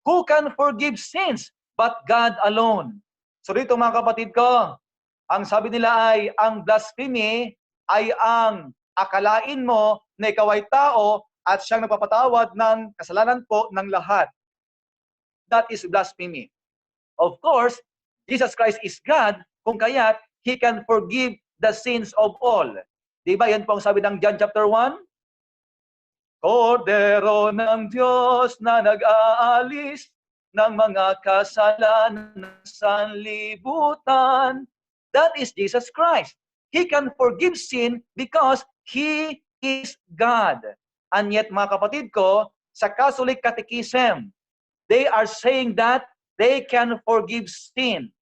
who can forgive sins but God alone? So dito mga kapatid ko, ang sabi nila ay, ang blasphemy ay ang akalain mo na ikaw ay tao at siyang nagpapatawad ng kasalanan po ng lahat. That is blasphemy. Of course, Jesus Christ is God, kung kaya't He can forgive the sins of all. Diba yan po ang sabi ng John chapter 1? Kordero ng Diyos na nag-aalis ng mga kasalanan sa sanlibutan. That is Jesus Christ. He can forgive sin because He is God. And yet mga kapatid ko, sa Catholic Catechism, they are saying that they can forgive sin.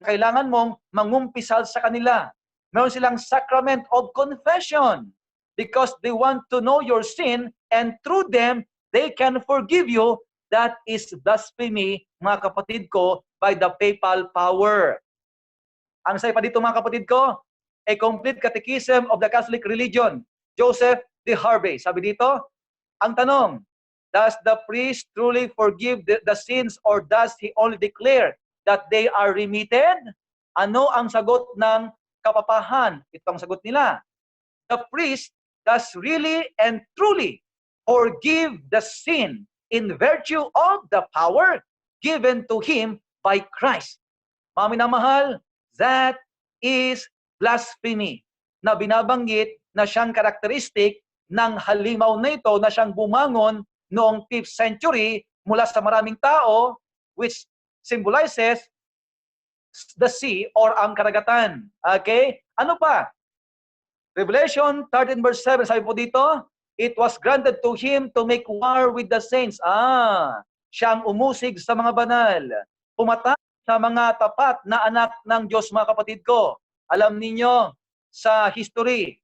Kailangan mong mangumpisal sa kanila. Meron silang sacrament of confession because they want to know your sin and through them, they can forgive you. That is blasphemy, mga kapatid ko, by the papal power. Ang sabi pa dito mga kapatid ko, a complete catechism of the Catholic religion, Joseph de Harvey. Sabi dito, ang tanong, does the priest truly forgive the sins or does he only declare that they are remitted? Ano ang sagot ng kapapahan? Ito ang sagot nila. The priest does really and truly forgive the sin in virtue of the power given to him by Christ. Mga minamahal, That is blasphemy, na binabanggit na siyang karakteristik ng halimaw na ito na siyang bumangon noong 5th century mula sa maraming tao, which symbolizes the sea or ang karagatan. Okay? Ano pa? Revelation 13 verse 7, sabi po dito, it was granted to him to make war with the saints. Siyang umusig sa mga banal. Pumatay sa mga tapat na anak ng Diyos, mga kapatid ko. Alam ninyo, sa history,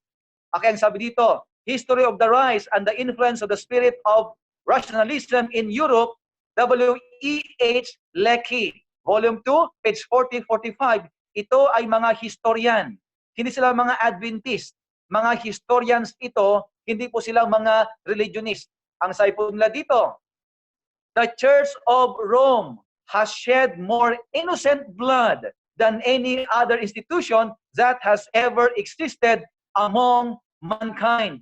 ang sabi dito, History of the Rise and the Influence of the Spirit of Rationalism in Europe, W.E.H. Lecky, Volume 2, page 40-45. Ito ay mga historian. Hindi sila mga Adventist. Mga historians ito, hindi po sila mga religionist. Ang sabi po nila dito, the Church of Rome has shed more innocent blood than any other institution that has ever existed among mankind.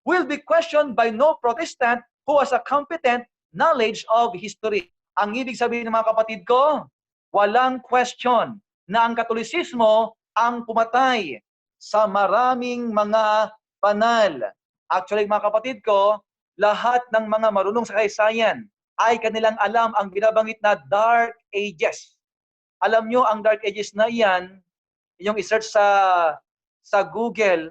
Will be questioned by no Protestant who has a competent knowledge of history. Ang ibig sabihin ng mga kapatid ko, walang question na ang Katolisismo ang pumatay sa maraming mga banal. Actually, mga kapatid ko, lahat ng mga marunong sa kasaysayan ay kanilang alam ang binabanggit na Dark Ages. Alam nyo, ang Dark Ages na iyan, inyong isearch sa Google,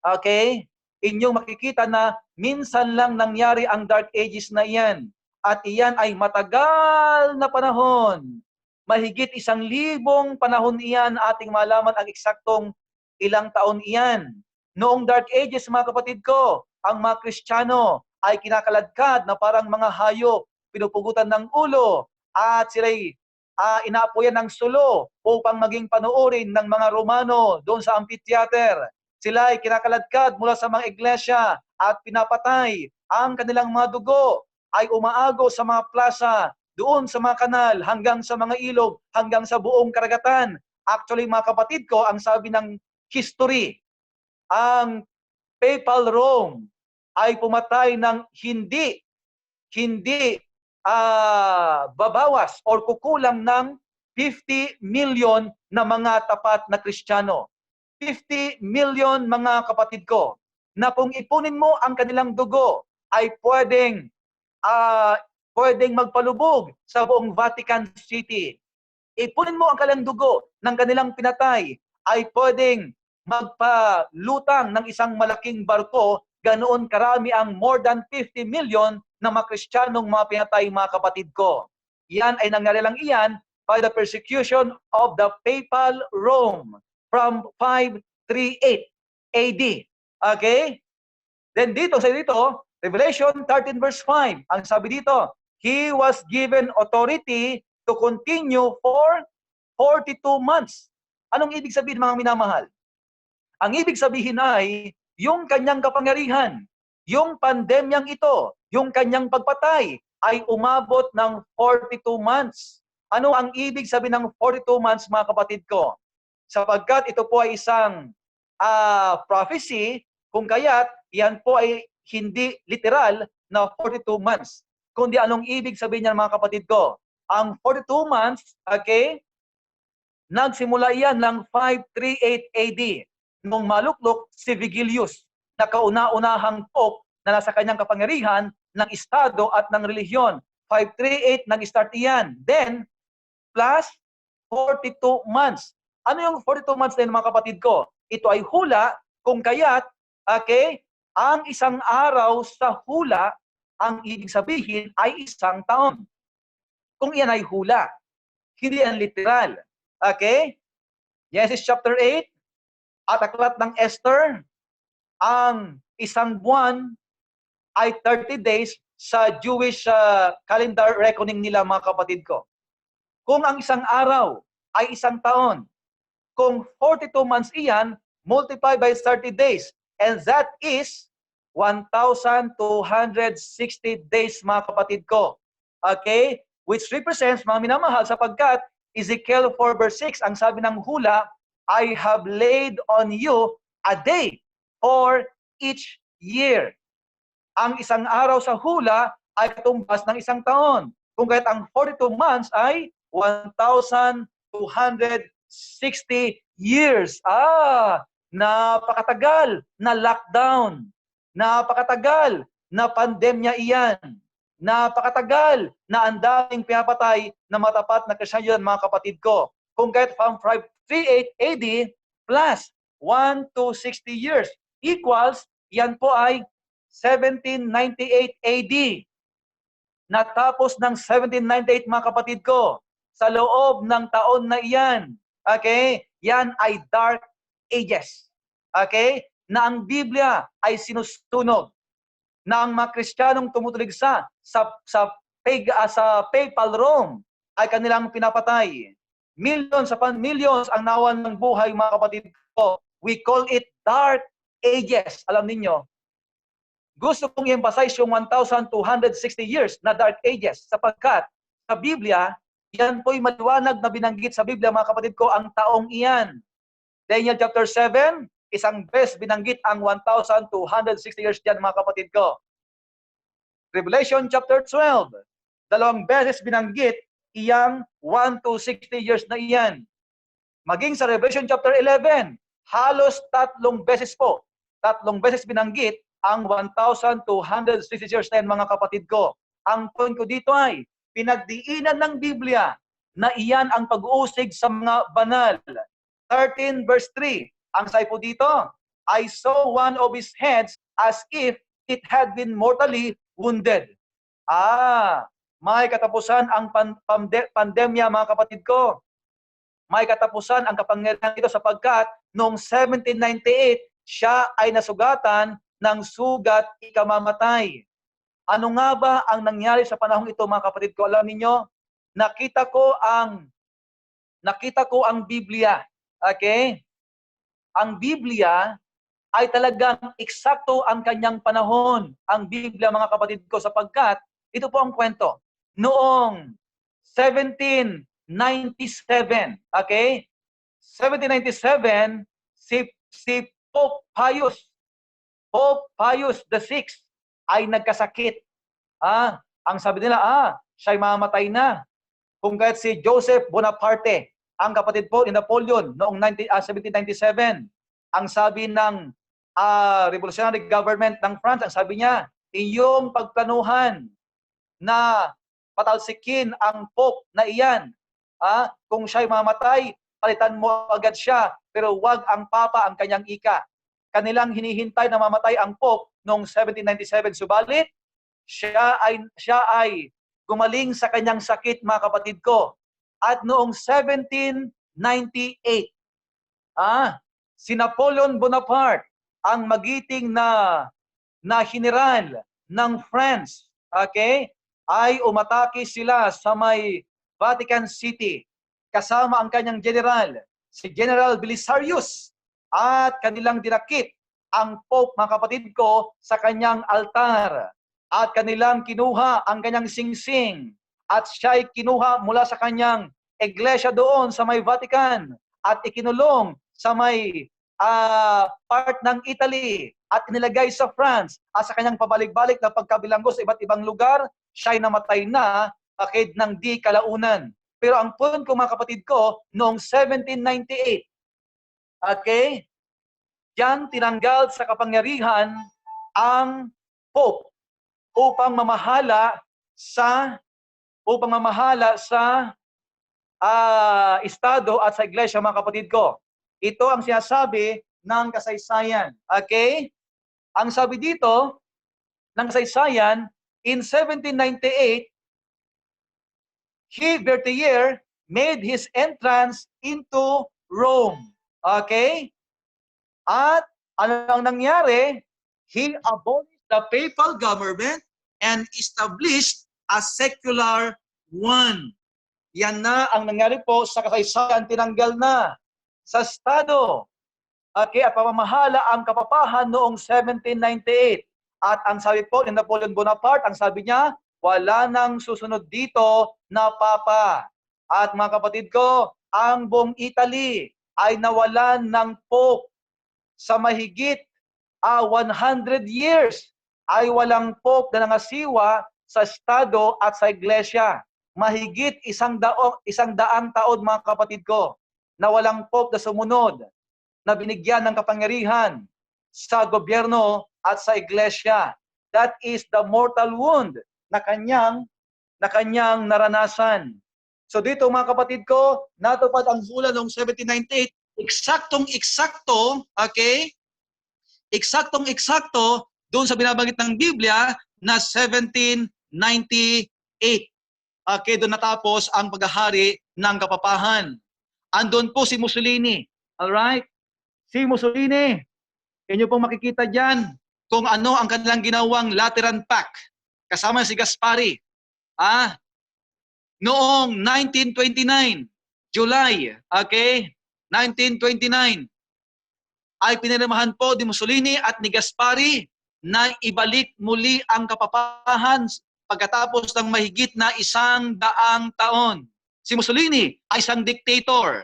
okay, inyong makikita na minsan lang nangyari ang Dark Ages na iyan. At iyan ay matagal na panahon. Mahigit 1,000 panahon iyan ating malaman ang eksaktong ilang taon iyan. Noong Dark Ages, mga kapatid ko, ang mga Kristiyano ay kinakaladkad na parang mga hayop, pinupugutan ng ulo, at sila'y inaapoyan ng sulo upang maging panoorin ng mga Romano doon sa amphitheater. Sila ay kinakaladkad mula sa mga iglesia at pinapatay. Ang kanilang mga dugo ay umaago sa mga plaza, doon sa mga kanal, hanggang sa mga ilog, hanggang sa buong karagatan. Actually, mga kapatid ko, ang sabi ng history, ang Papal Rome ay pumatay ng hindi babawas or kukulang ng 50 million na mga tapat na Kristiyano. 50 million, mga kapatid ko, na kung ipunin mo ang kanilang dugo ay pwedeng magpalubog sa buong Vatican City. Ipunin mo ang kanilang dugo ng kanilang pinatay ay pwedeng magpalutang ng isang malaking barko. Ganoon karami ang more than 50 million na mga Kristiyanong mga pinatay, mga kapatid ko. Yan ay nangyari lang iyan by the persecution of the Papal Rome from 538 AD. Okay? Then dito, Revelation 13 verse 5, ang sabi dito, He was given authority to continue for 42 months. Anong ibig sabihin, mga minamahal? Ang ibig sabihin ay, yung kanyang kapangyarihan, yung pandemyang ito, yung kanyang pagpatay, ay umabot ng 42 months. Ano ang ibig sabihin ng 42 months, mga kapatid ko? Sapagkat ito po ay isang prophecy, kung kaya't yan po ay hindi literal na 42 months. Kundi anong ibig sabihin niyan, mga kapatid ko? Ang 42 months, okay, nagsimula yan ng 538 AD. Nung maluklok si Vigilius, na kauna-unahang pope na nasa kanyang kapangyarihan ng estado at ng relihiyon. 538 nag-start iyan. Then, plus 42 months. Ano yung 42 months na yun, mga kapatid ko? Ito ay hula, kung kaya't, okay, ang isang araw sa hula, ang ibig sabihin ay isang taon. Kung iyan ay hula, hindi yan literal. Okay? Genesis chapter 8, at aklat ng Esther, ang isang buwan ay 30 days sa Jewish calendar reckoning nila, mga kapatid ko. Kung ang isang araw ay isang taon, kung 42 months iyan, multiply by 30 days, and that is 1,260 days, mga kapatid ko. Okay? Which represents, mga minamahal, sapagkat Ezekiel 4 verse 6, ang sabi ng hula, I have laid on you a day for each year. Ang isang araw sa hula ay katumbas ng isang taon. Kung kaya't ang 42 months ay 1,260 years. Napakatagal na lockdown. Napakatagal na pandemya iyan. Napakatagal na ang daming pinapatay na matapat na Kristiyan, mga kapatid ko. Kung kahit from 538 AD plus 1 to 60 years equals, yan po ay 1798 AD. Natapos ng 1798, mga kapatid ko. Sa loob ng taon na iyan, okay, yan ay Dark Ages. Okay? Na ang Biblia ay sinusunog. Na ang mga Kristiyanong tumutuligsa sa papal Rome ay kanilang pinapatay. Millions upon millions ang nawan ng buhay, mga kapatid ko. We call it Dark Ages. Alam ninyo, gusto kong i-emphasize yung 1,260 years na Dark Ages sapagkat sa Biblia, yan po'y maliwanag na binanggit sa Biblia, mga kapatid ko, ang taong iyan. Daniel chapter 7, isang beses binanggit ang 1,260 years diyan, mga kapatid ko. Revelation chapter 12, 2 beses binanggit iyang 1 to 60 years na iyan. Maging sa Revelation chapter 11, halos 3 beses po. 3 beses binanggit ang 1,260 years na yan, mga kapatid ko. Ang point ko dito ay, pinagdiinan ng Biblia na iyan ang pag-uusig sa mga banal. 13 verse 3, ang sabi po dito, I saw one of his heads as if it had been mortally wounded. May katapusan ang pandemya, mga kapatid ko. May katapusan ang kapangyarihan ito sapagkat noong 1798, siya ay nasugatan ng sugat ikamamatay. Ano nga ba ang nangyari sa panahong ito, mga kapatid ko? Alam niyo, nakita ko ang Biblia. Okay? Ang Biblia ay talagang eksakto ang kanyang panahon. Ang Biblia, mga kapatid ko, sapagkat ito po ang kwento. Noong 1797, okay? 1797, si Pope Pius VI ay nagkasakit. Ang sabi nila, siya'y mamatay na. Kung kahit si Joseph Bonaparte, ang kapatid po ni Napoleon noong 1797, ang sabi ng revolutionary government ng France, ang sabi niya, iyong pagplanuhan na patalsikin ang Pope na iyan. Kung siya'y mamatay, palitan mo agad siya, pero wag ang Papa ang kanyang ika. Kanilang hinihintay na mamatay ang Pope noong 1797. Subalit, siya ay gumaling sa kanyang sakit, mga kapatid ko. At noong 1798, si Napoleon Bonaparte, ang magiting na general ng France, okay, ay umatake sila sa may Vatican City kasama ang kanyang general, si General Belisarius, at kanilang dinakip ang Pope, mga kapatid ko, sa kanyang altar. At kanilang kinuha ang kanyang singsing. At siya'y kinuha mula sa kanyang iglesia doon sa may Vatican. At ikinulong sa may part ng Italy. At inilagay sa France. At sa kanyang pabalik-balik na pagkabilanggo sa iba't ibang lugar, siya'y namatay na akid ng di kalaunan. Pero ang point ko, mga kapatid ko, noong 1798, okay, diyan tinanggal sa kapangyarihan ang Pope upang mamahala sa estado at sa iglesia, mga kapatid ko. Ito ang sinasabi ng kasaysayan. Okay? Ang sabi dito ng kasaysayan, in 1798, Berthier made his entrance into Rome. Okay? At ano ang nangyari? He abolished the papal government and established a secular one. Yan na ang nangyari po sa kasaysayan, tinanggal na sa estado. Okay, at pamamahala ang kapapahan noong 1798. At ang sabi po ni Napoleon Bonaparte, ang sabi niya, wala nang susunod dito na papa. At mga kapatid ko, ang buong Italy ay nawalan ng Pope sa mahigit 100 years. Ay walang Pope na nangasiwa sa estado at sa iglesia. Mahigit 100 taon, mga kapatid ko. na walang pope na sumunod, na binigyan ng kapangyarihan sa gobyerno at sa iglesia. That is the mortal wound na kanyang naranasan. So dito mga kapatid ko, natupad ang hula noong 1798, eksaktong-eksakto, okay? Eksaktong-eksakto doon sa binabanggit ng Biblia na 1798. Okay, doon natapos ang paghahari ng kapapahan. Andun po si Mussolini. Alright? Si Mussolini, inyo pong makikita dyan kung ano ang kanilang ginawang Lateran Pact. Kasama si Gaspari. Noong 1929, July, okay? 1929, ay pinirmahan po ni Mussolini at ni Gaspari na ibalik muli ang kapapahan pagkatapos ng mahigit na 100 taon. Si Mussolini ay isang dictator.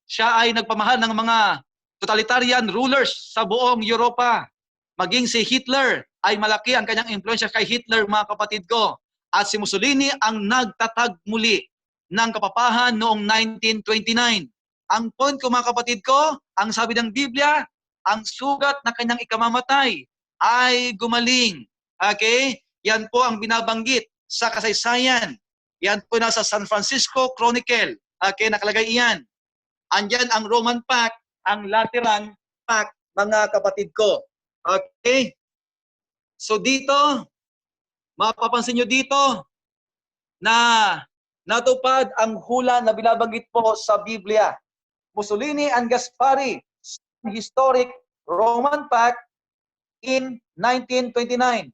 Siya ay nagpamahal ng mga totalitarian rulers sa buong Europa. Maging si Hitler ay malaki ang kanyang influensya kay Hitler, mga kapatid ko. At si Mussolini ang nagtatag muli ng kapapahan noong 1929. Ang point ko, mga kapatid ko, ang sabi ng Biblia, ang sugat na kanyang ikamamatay ay gumaling. Okay? Yan po ang binabanggit sa kasaysayan. Yan po nasa San Francisco Chronicle. Okay, nakalagay iyan. Andyan ang Roman Pact, ang Lateran Pact, mga kapatid ko. Okay? So dito, mapapansin nyo dito na natupad ang hula na binabanggit po sa Biblia. Mussolini and Gaspari, historic Roman Pact in 1929.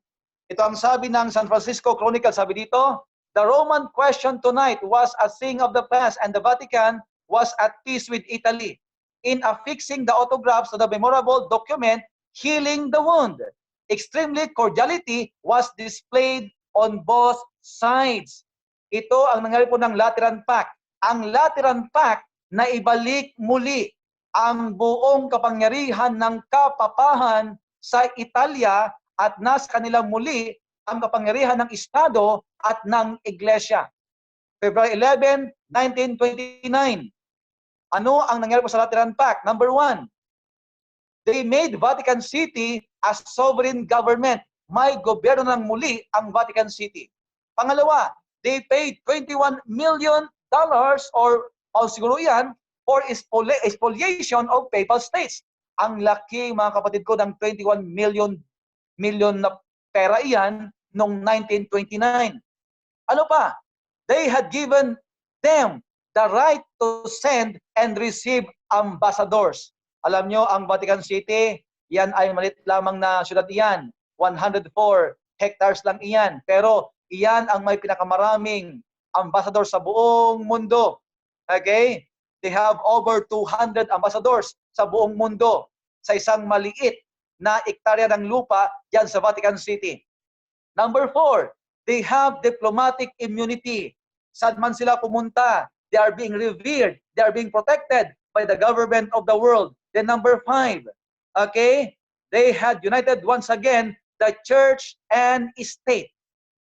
Ito ang sabi ng San Francisco Chronicle, sabi dito, the Roman question tonight was a thing of the past and the Vatican was at peace with Italy in affixing the autographs of the memorable document healing the wound. Extremely cordiality was displayed on both sides. Ito ang nangyari po ng Lateran Pact. Ang Lateran Pact na ibalik muli ang buong kapangyarihan ng kapapahan sa Italia at nasa kanila muli ang kapangyarihan ng Estado at ng Iglesia. February 11, 1929. Ano ang nangyari po sa Lateran Pact? Number 1, they made Vatican City as sovereign government. May gobyerno ng muli ang Vatican City. Pangalawa, they paid $21 million or siguro yan for spoliation of papal states. Ang laki, mga kapatid ko, ng 21 million na pera iyan noong 1929. Ano pa? They had given them the right to send and receive ambassadors. Alam nyo, ang Vatican City, yan ay maliit lamang na syudad iyan. 104 hectares lang iyan. Pero iyan ang may pinakamaraming ambassador sa buong mundo. Okay? They have over 200 ambassadors sa buong mundo sa isang maliit na ektarya ng lupa yan sa Vatican City. Number 4, they have diplomatic immunity. Saan man sila pumunta, they are being revered, they are being protected by the government of the world. Then number 5, okay, they had united once again the church and state.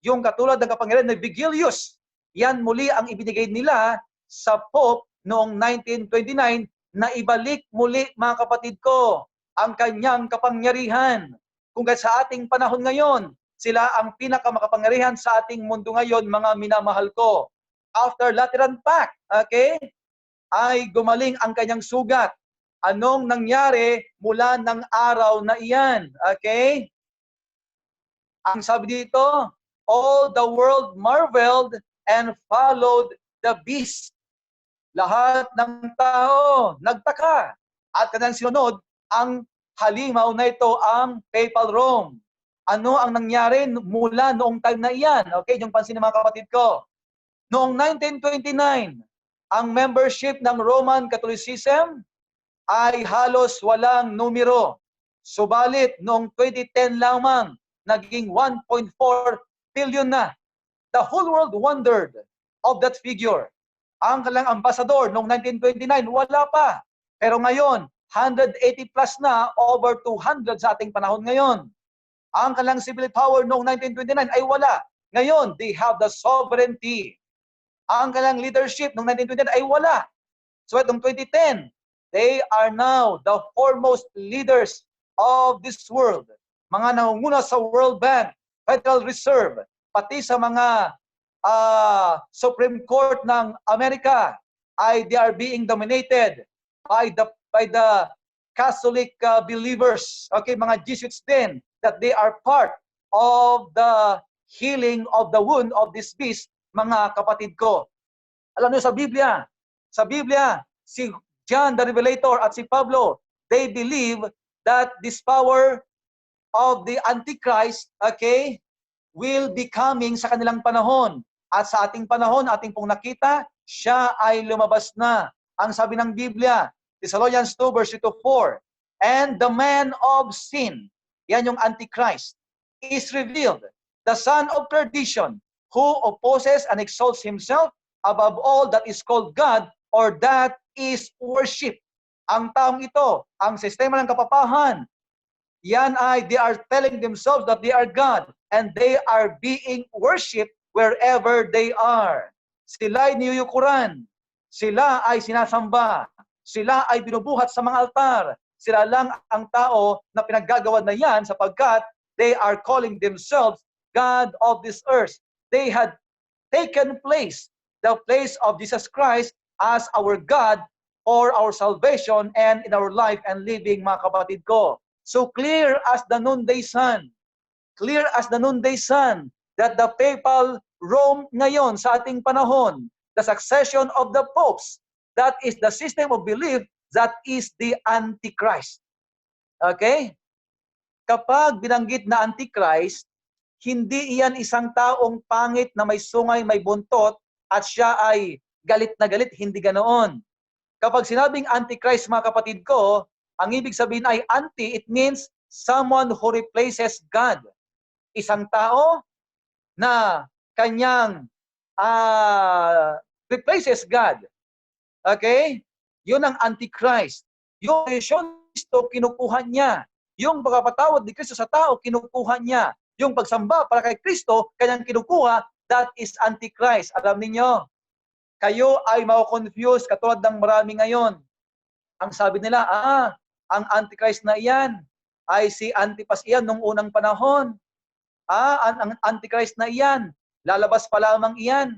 Yung katulad ng kapangyarihan ni Vigilius, yan muli ang ibinigay nila sa Pope noong 1929 na ibalik muli, mga kapatid ko, ang kanyang kapangyarihan. Kung sa ating panahon ngayon, sila ang pinakamakapangyarihan sa ating mundo ngayon, mga minamahal ko. After Lateran Pact, okay, ay gumaling ang kanyang sugat. Anong nangyari mula ng araw na iyan? Okay? Ang sabi dito, all the world marveled and followed the beast. Lahat ng tao nagtaka at kanilang sinunod ang halimaw na ito, ang Papal Rome. Ano ang nangyari mula noong time na iyan? Okay, yung pansin ng mga kapatid ko. Noong 1929, ang membership ng Roman Catholicism ay halos walang numero. Subalit, noong 2010 lamang, naging 1.4 billion na. The whole world wondered of that figure. Ang kanilang ambassador noong 1929, wala pa. Pero ngayon, 180 plus na, over 200 sa ating panahon ngayon. Ang kanilang civil power noong 1929 ay wala. Ngayon, they have the sovereignty. Ang kanilang leadership noong 1929 ay wala. So noong 2010, they are now the foremost leaders of this world. Mga nangunguna sa World Bank, Federal Reserve, pati sa mga Supreme Court ng Amerika, they are being dominated by the Catholic believers, okay, mga Jesuits din, that they are part of the healing of the wound of this beast, mga kapatid ko. Alam niyo sa Biblia, si John the Revelator at si Pablo, they believe that this power of the Antichrist, okay, will be coming sa kanilang panahon. At sa ating panahon, ating pong nakita, siya ay lumabas na. Ang sabi ng Biblia, Thessalonians 2 verse 2-4, and the man of sin, yan yung Antichrist, is revealed, the son of perdition, who opposes and exalts himself above all that is called God or that is worship. Ang taong ito, ang sistema ng kapapahan, yan ay, they are telling themselves that they are God and they are being worshipped wherever they are. Sila ay niyuyukuran, sila ay sinasamba, sila ay binubuhat sa mga altar. Sila lang ang tao na pinaggagawa na yan sapagkat they are calling themselves God of this earth. They had taken place, the place of Jesus Christ as our God for our salvation and in our life and living, mga kapatid ko. So clear as the noonday sun, clear as the noonday sun, that the papal Rome ngayon sa ating panahon, the succession of the popes, that is the system of belief that is the Antichrist. Okay? Kapag binanggit na Antichrist, hindi iyan isang taong pangit na may sungay, may buntot, at siya ay galit na galit, hindi ganoon. Kapag sinabing Antichrist, mga kapatid ko, ang ibig sabihin ay anti, it means someone who replaces God. Isang tao na kanyang replaces God. Okay? Yun ang Antichrist. Yung desisyon ni Kristo, kinukuha niya. Yung pagpapatawad ni Kristo sa tao, kinukuha niya. Yung pagsamba para kay Kristo, kanyang kinukuha, that is Antichrist. Alam niyo, kayo ay mako-confuse katulad ng marami ngayon. Ang sabi nila, ang Antichrist na iyan ay si Antipas iyan nung unang panahon. Ang Antichrist na iyan, lalabas pa lamang iyan.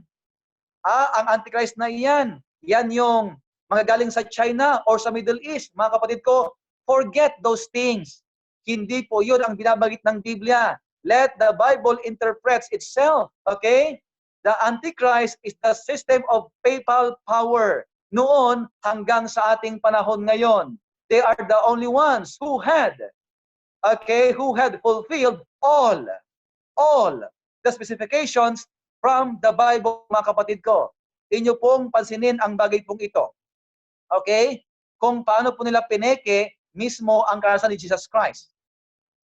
Ang Antichrist na iyan, yan yung mga galing sa China or sa Middle East. Mga kapatid ko, forget those things. Hindi po yun ang binabanggit ng Biblia. Let the Bible interpret itself. Okay? The Antichrist is the system of papal power noon hanggang sa ating panahon ngayon. They are the only ones who had fulfilled all the specifications from the Bible, mga kapatid ko. Inyo pong pansinin ang bagay pong ito. Okay? Kung paano po nila pineke mismo ang karanasan ni Jesus Christ.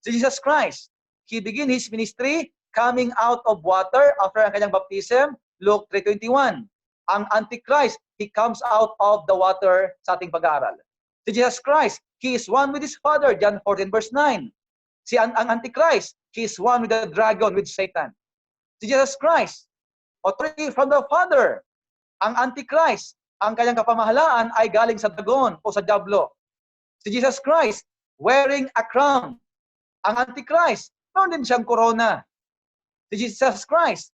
Si Jesus Christ, He began His ministry coming out of water after ang kanyang baptism, Luke 3:21. Ang Antichrist, He comes out of the water sa ating pag-aaral. Si Jesus Christ, He is one with His Father, John 14 verse 9. Ang Antichrist, He is one with the dragon, with Satan. Si Jesus Christ, authority from the Father. Ang Antichrist, ang kanyang kapamahalaan ay galing sa dragon o sa diablo. Si Jesus Christ, wearing a crown. Ang Antichrist, meron din siyang corona. Si Jesus Christ,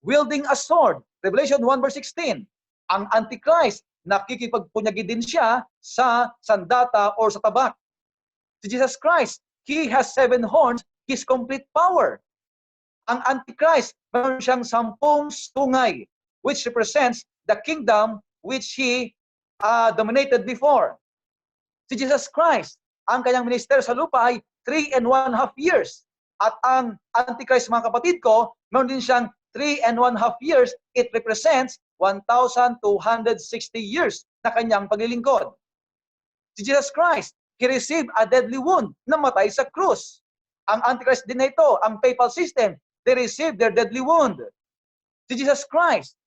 wielding a sword. Revelation 1 verse 16. Ang Antichrist, nakikipagpunyagi din siya sa sandata or sa tabak. Si Jesus Christ, He has 7 horns, His complete power. Ang Antichrist, meron siyang 10 sungay, which represents the kingdom which He dominated before. Si Jesus Christ, ang kanyang ministeryo sa lupa ay 3.5 years. At ang Antichrist, mga kapatid ko, meron din siyang 3.5 years. It represents 1,260 years na kanyang paglilingkod. Si Jesus Christ, He received a deadly wound, namatay sa krus. Ang Antichrist din na ito, ang papal system, they received their deadly wound. Si Jesus Christ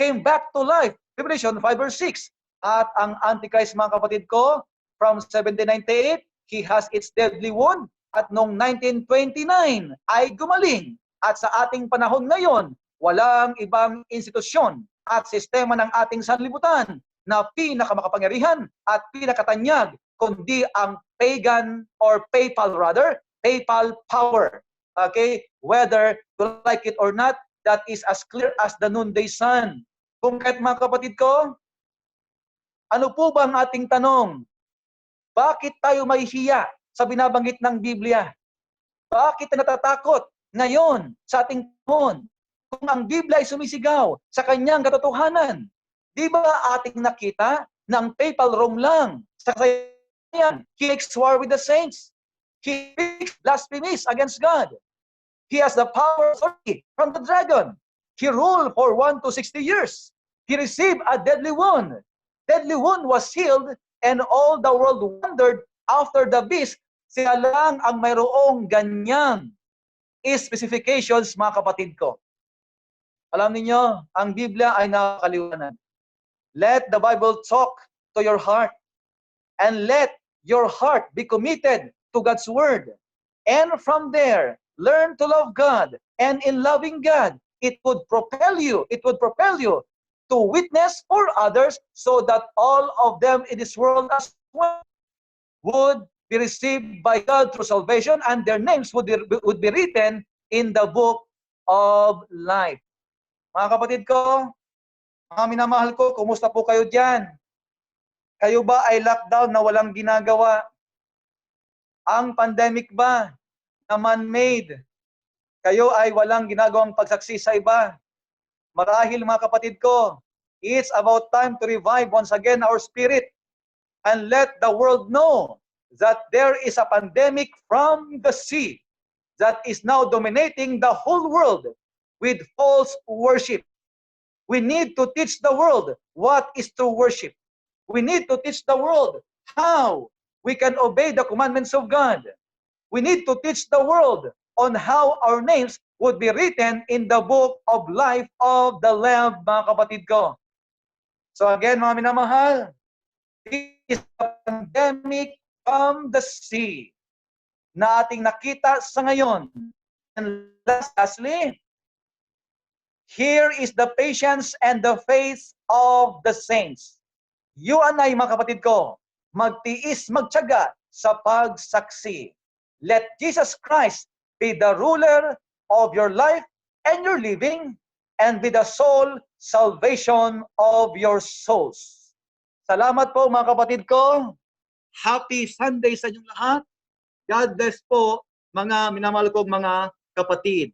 came back to life, Revelation 5 verse 6. At ang Antichrist, mga kapatid ko, from 1798, he has its deadly wound. At noong 1929 ay gumaling. At sa ating panahon ngayon, walang ibang institusyon at sistema ng ating sanlibutan na pinakamakapangyarihan at pinakatanyag, kundi ang pagan or papal power. Okay? Whether you like it or not, that is as clear as the noonday sun. Kung kahit mga kapatid ko, ano po ba ang ating tanong? Bakit tayo mahihiya sa binabanggit ng Biblia? Bakit natatakot ngayon sa ating panahon? Kung ang Biblia ay sumisigaw sa kanyang katotohanan, di ba ating nakita ng papal Rome lang sa kasayan, he makes war with the saints. He speaks blasphemies against God. He has the power authority from the dragon. He ruled for 1 to 60 years. He received a deadly wound. Deadly wound was healed, and all the world wondered after the beast. Sila lang ang mayroong ganyang specifications, mga kapatid ko. Alam niyo, ang Biblia ay nakakaliwanag. Let the Bible talk to your heart, and let your heart be committed to God's word. And from there, learn to love God. And in loving God, it would propel you to witness for others, so that all of them in this world as well would be received by God through salvation, and their names would be written in the book of life. Mga kapatid ko, mga minamahal ko, kumusta po kayo dyan? Kayo ba ay lockdown na walang ginagawa? Ang pandemic ba na man-made? Kayo ay walang ginagawang pagsaksi sa iba? Marahil mga kapatid ko, it's about time to revive once again our spirit and let the world know that there is a pandemic from the sea that is now dominating the whole world with false worship. We need to teach the world what is true worship. We need to teach the world how we can obey the commandments of God. We need to teach the world on how our names would be written in the book of life of the Lamb, mga kapatid ko. So again, mga minamahal, this is a pandemic from the sea na ating nakita sa ngayon. And lastly, here is the patience and the faith of the saints. You and I, mga kapatid ko, magtiis, magtiyaga sa pagsaksi. Let Jesus Christ be the ruler of your life and your living, and be the sole salvation of your souls. Salamat po, mga kapatid ko. Happy Sunday sa inyong lahat. God bless po, mga minamahal kong mga kapatid.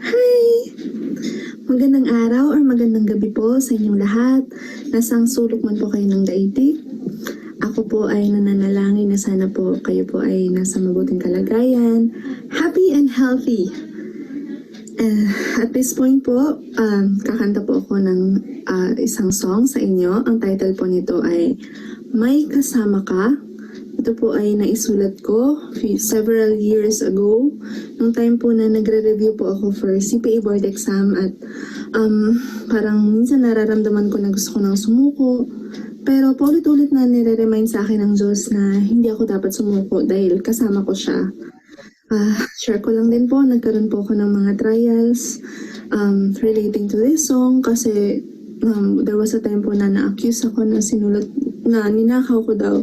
Hi! Magandang araw or magandang gabi po sa inyong lahat. Nasang sulok man po kayo ng daigdig. Ako po ay nananalangin na sana po kayo po ay nasa mabuting kalagayan, happy and healthy. At this point po, kakanta po ako ng isang song sa inyo. Ang title po nito ay May Kasama Ka. Ito po ay naisulat ko several years ago. Nung time po na nagre-review po ako for CPA board exam at parang minsan nararamdaman ko na gusto ko nang sumuko. Pero paulit-ulit na nire-remind sa akin ng Diyos na hindi ako dapat sumuko dahil kasama ko siya. Share ko lang din po, nagkaroon po ako ng mga trials relating to this song kasi there was a time po na na-accuse ako na ninakaw ko daw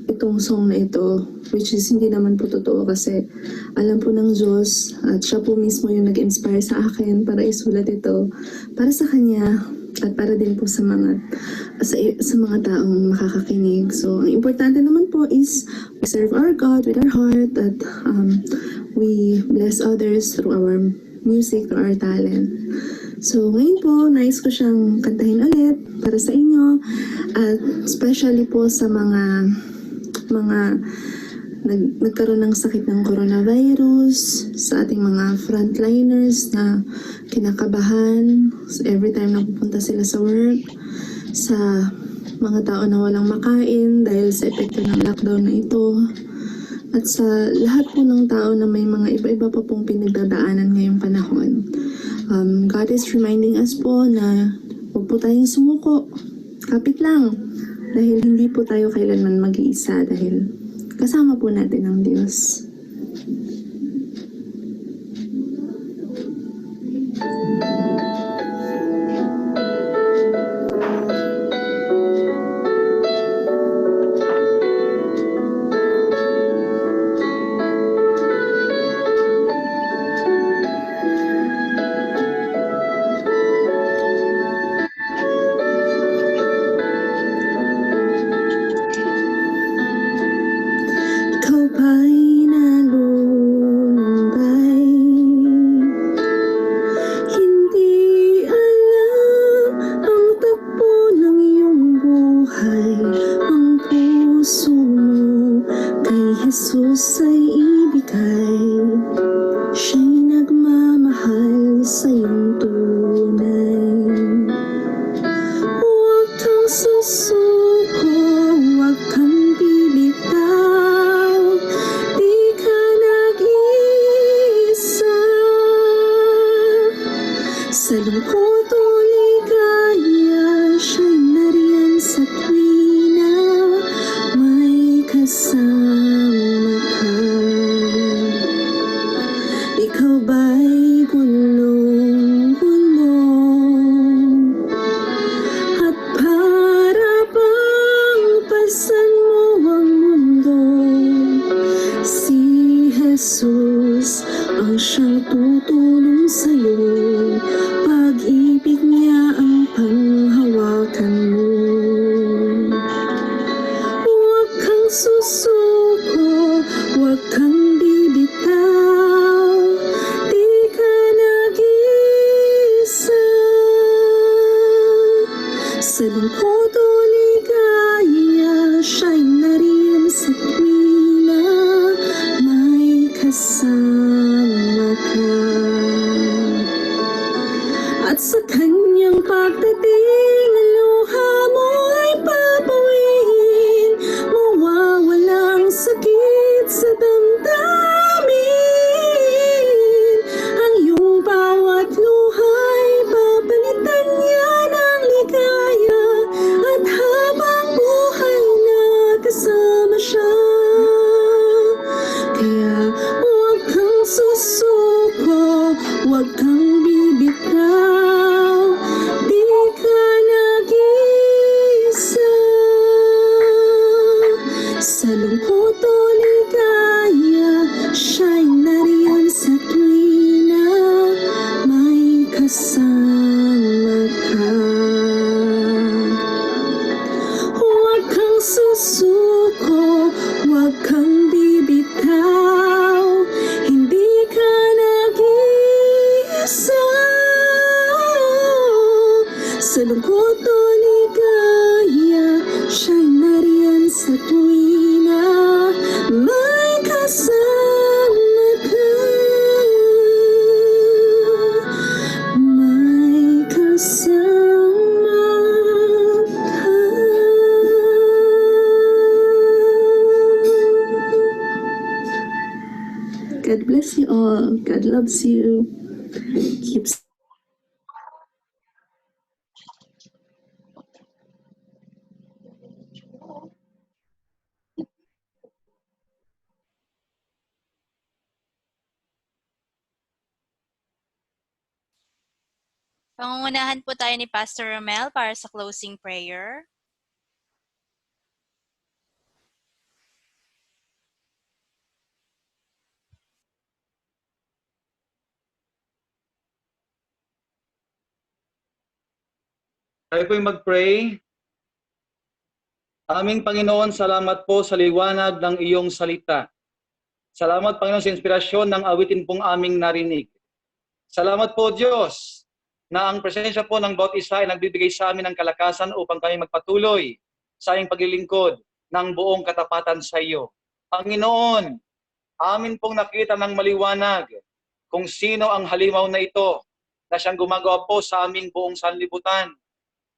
itong song na ito, which is hindi naman po totoo kasi alam po ng Diyos at siya po mismo yung nag-inspire sa akin para isulat ito para sa Kanya at para din po sa mga taong makakakinig. So, ang importante naman po is we serve our God with our heart at we bless others through our music, through our talent. So, ngayon po, nais ko siyang kantahin ulit para sa inyo at especially po sa mga nagkaroon ng sakit ng coronavirus, sa ating mga frontliners na kinakabahan every time na pupunta sila sa work, sa mga tao na walang makain dahil sa epekto ng lockdown na ito, at sa lahat po ng tao na may mga iba-iba pa pong pinagdadaanan ngayong panahon. God is reminding us po na huwag po tayong sumuko. Kapit lang. Dahil hindi po tayo kailanman mag-iisa dahil kasama po natin ang Diyos. Sa lungkot o ligaya, siya'y nariyan sa tuwina, may kasama ka. At sa kanyang pagdating, ang luha mo ay papawiin, mawawala ang sakit sa damdamin. Ang iyong bawat luha'y papalitan niya ng ligaya, at habang buhay na kasama siya. Kaya huwag kang susuko, huwag kang bibitaw, di ka nag-iisa. Sa lungkot o ligaya, siya'y nariyan sa tuwina, may kasama ka. Huwag kang susuko, huwag kang bibitaw, hindi ka nag-iisa. Sa lungkot o ligaya, siya'y nariyan sa tuwina, may kasama ka. May kasama ka. God bless you all. God loves you. Keep Pangungunahan po tayo ni Pastor Romel para sa closing prayer. Tayo po'y mag-pray. Aming Panginoon, salamat po sa liwanag ng iyong salita. Salamat, Panginoon, sa inspirasyon ng awitin pong aming narinig. Salamat po, Diyos, na ang presensya po ng bawat isa ay nagbibigay sa amin ng kalakasan upang kami magpatuloy sa aming paglilingkod ng buong katapatan sa iyo. Panginoon, amin pong nakita ng maliwanag kung sino ang halimaw na ito na siyang gumagawa po sa aming buong sanlibutan.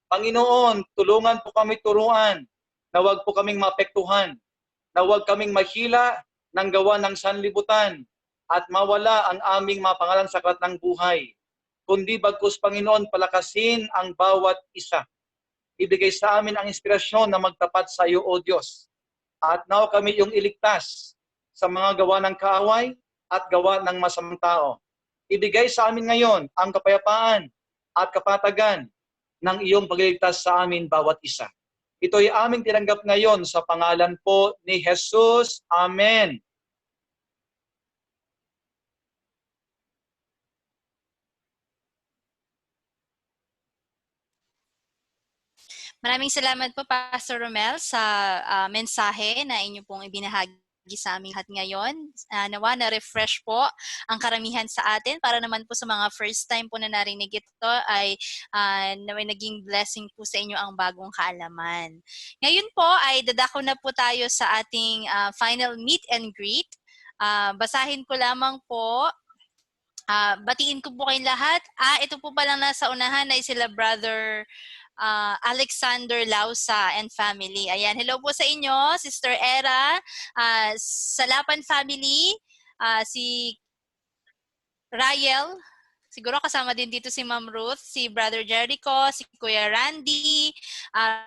Panginoon, tulungan po kami turuan na huwag po kaming maapektuhan, na huwag kaming mahila ng gawa ng sanlibutan at mawala ang aming mapangalan sa aklat ng buhay. Kundi bagkus, Panginoon, palakasin ang bawat isa. Ibigay sa amin ang inspirasyon na magtapat sa iyo, O Diyos. At nawa kami yung iligtas sa mga gawa ng kaaway at gawa ng masamang tao. Ibigay sa amin ngayon ang kapayapaan at kapatagan ng iyong pagliligtas sa amin bawat isa. Ito'y aming tinanggap ngayon sa pangalan po ni Jesus. Amen. Maraming salamat po, Pastor Romel, sa mensahe na inyo pong ibinahagi sa aming lahat ngayon. Nawa na-refresh po ang karamihan sa atin para naman po sa mga first time po na narinig ito ay naway naging blessing po sa inyo ang bagong kaalaman. Ngayon po ay dadako na po tayo sa ating final meet and greet. Basahin ko lamang po. Batiin ko po kayong lahat. Ito po palang nasa unahan ay sila Brother Alexander Lausa and family. Ayan, hello po sa inyo, Sister Era, Salapan family, si Rael, siguro kasama din dito si Ma'am Ruth, si Brother Jericho, si Kuya Randy,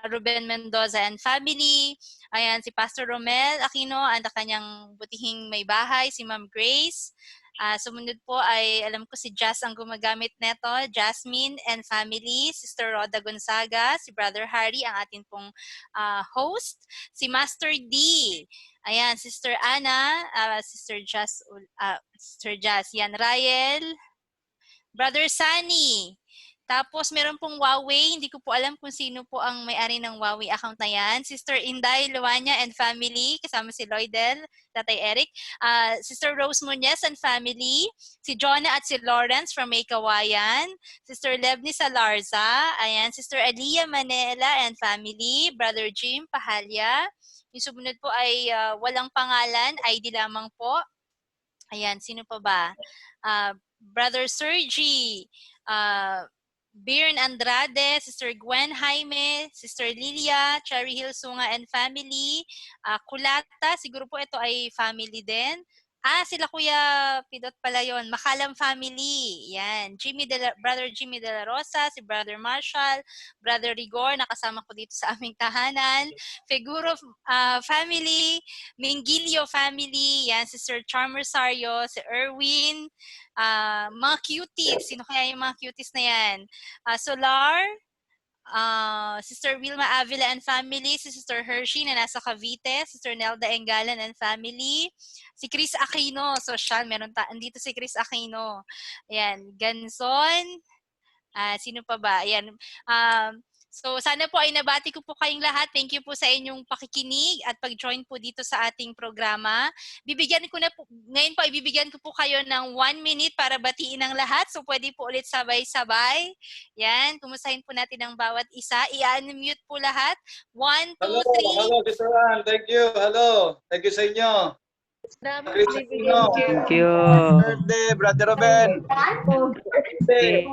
Ruben Mendoza and family. Ayan, si Pastor Romel Aquino at kanyang butihing may bahay, si Ma'am Grace. Sumunod po ay alam ko si Jazz ang gumagamit neto, Jasmine and family, Sister Roda Gonzaga, si Brother Harry ang atin pong host, si Master D. Ayan, Sister Anna, Sister Jazz, yan, Rael, Brother Sunny, Tapos meron pong Huawei, hindi ko po alam kung sino po ang may-ari ng Huawei account na yan. Sister Inday Luanya and family, kasama si Lloydel, Tatay Eric. Sister Rose Muñez and family, si Jonah at si Lawrence from May Kawayan, Sister Levni Salarza, ayan, Sister Aliyah Manela and family, Brother Jim Pahalya. Yung sumunod po ay walang pangalan, ID lamang po. Ayan, sino pa ba? Brother Sergi, Byrne Andrade, Sister Gwen Jaime, Sister Lilia, Cherry Hill Sunga and family, Kulata, siguro po ito ay family din. Sila Kuya Pidot pala yun. Makalam family. Yan. Brother Jimmy De La Rosa, si Brother Marshall, Brother Rigor, nakasama ko dito sa aming tahanan. Figuro family, Mingilio family, yan, si Sir Charm Rosario, si Erwin, mga cuties. Sino kaya yung mga cuties na yan? Solar, Sister Wilma Avila and family, si Sister Hershey na nasa Cavite, Sister Nelda Engalan and family, si Chris Aquino, social, andito si Chris Aquino. Ayan, Ganson, sino pa ba? Ayan, so sana po ay nabati ko po kayong lahat. Thank you po sa inyong pakikinig at pag-join po dito sa ating programa. Ngayon po ibibigyan ko po kayo ng 1 minute para batiin ang lahat. So pwede po ulit sabay-sabay. Yan, kumustahin po natin ang bawat isa. I-unmute po lahat. 1, 2, 3. Hello, Sister Ann. Thank you. Hello. Thank you sa inyo. Thank you. Birthday, Brother Ruben. Birthday.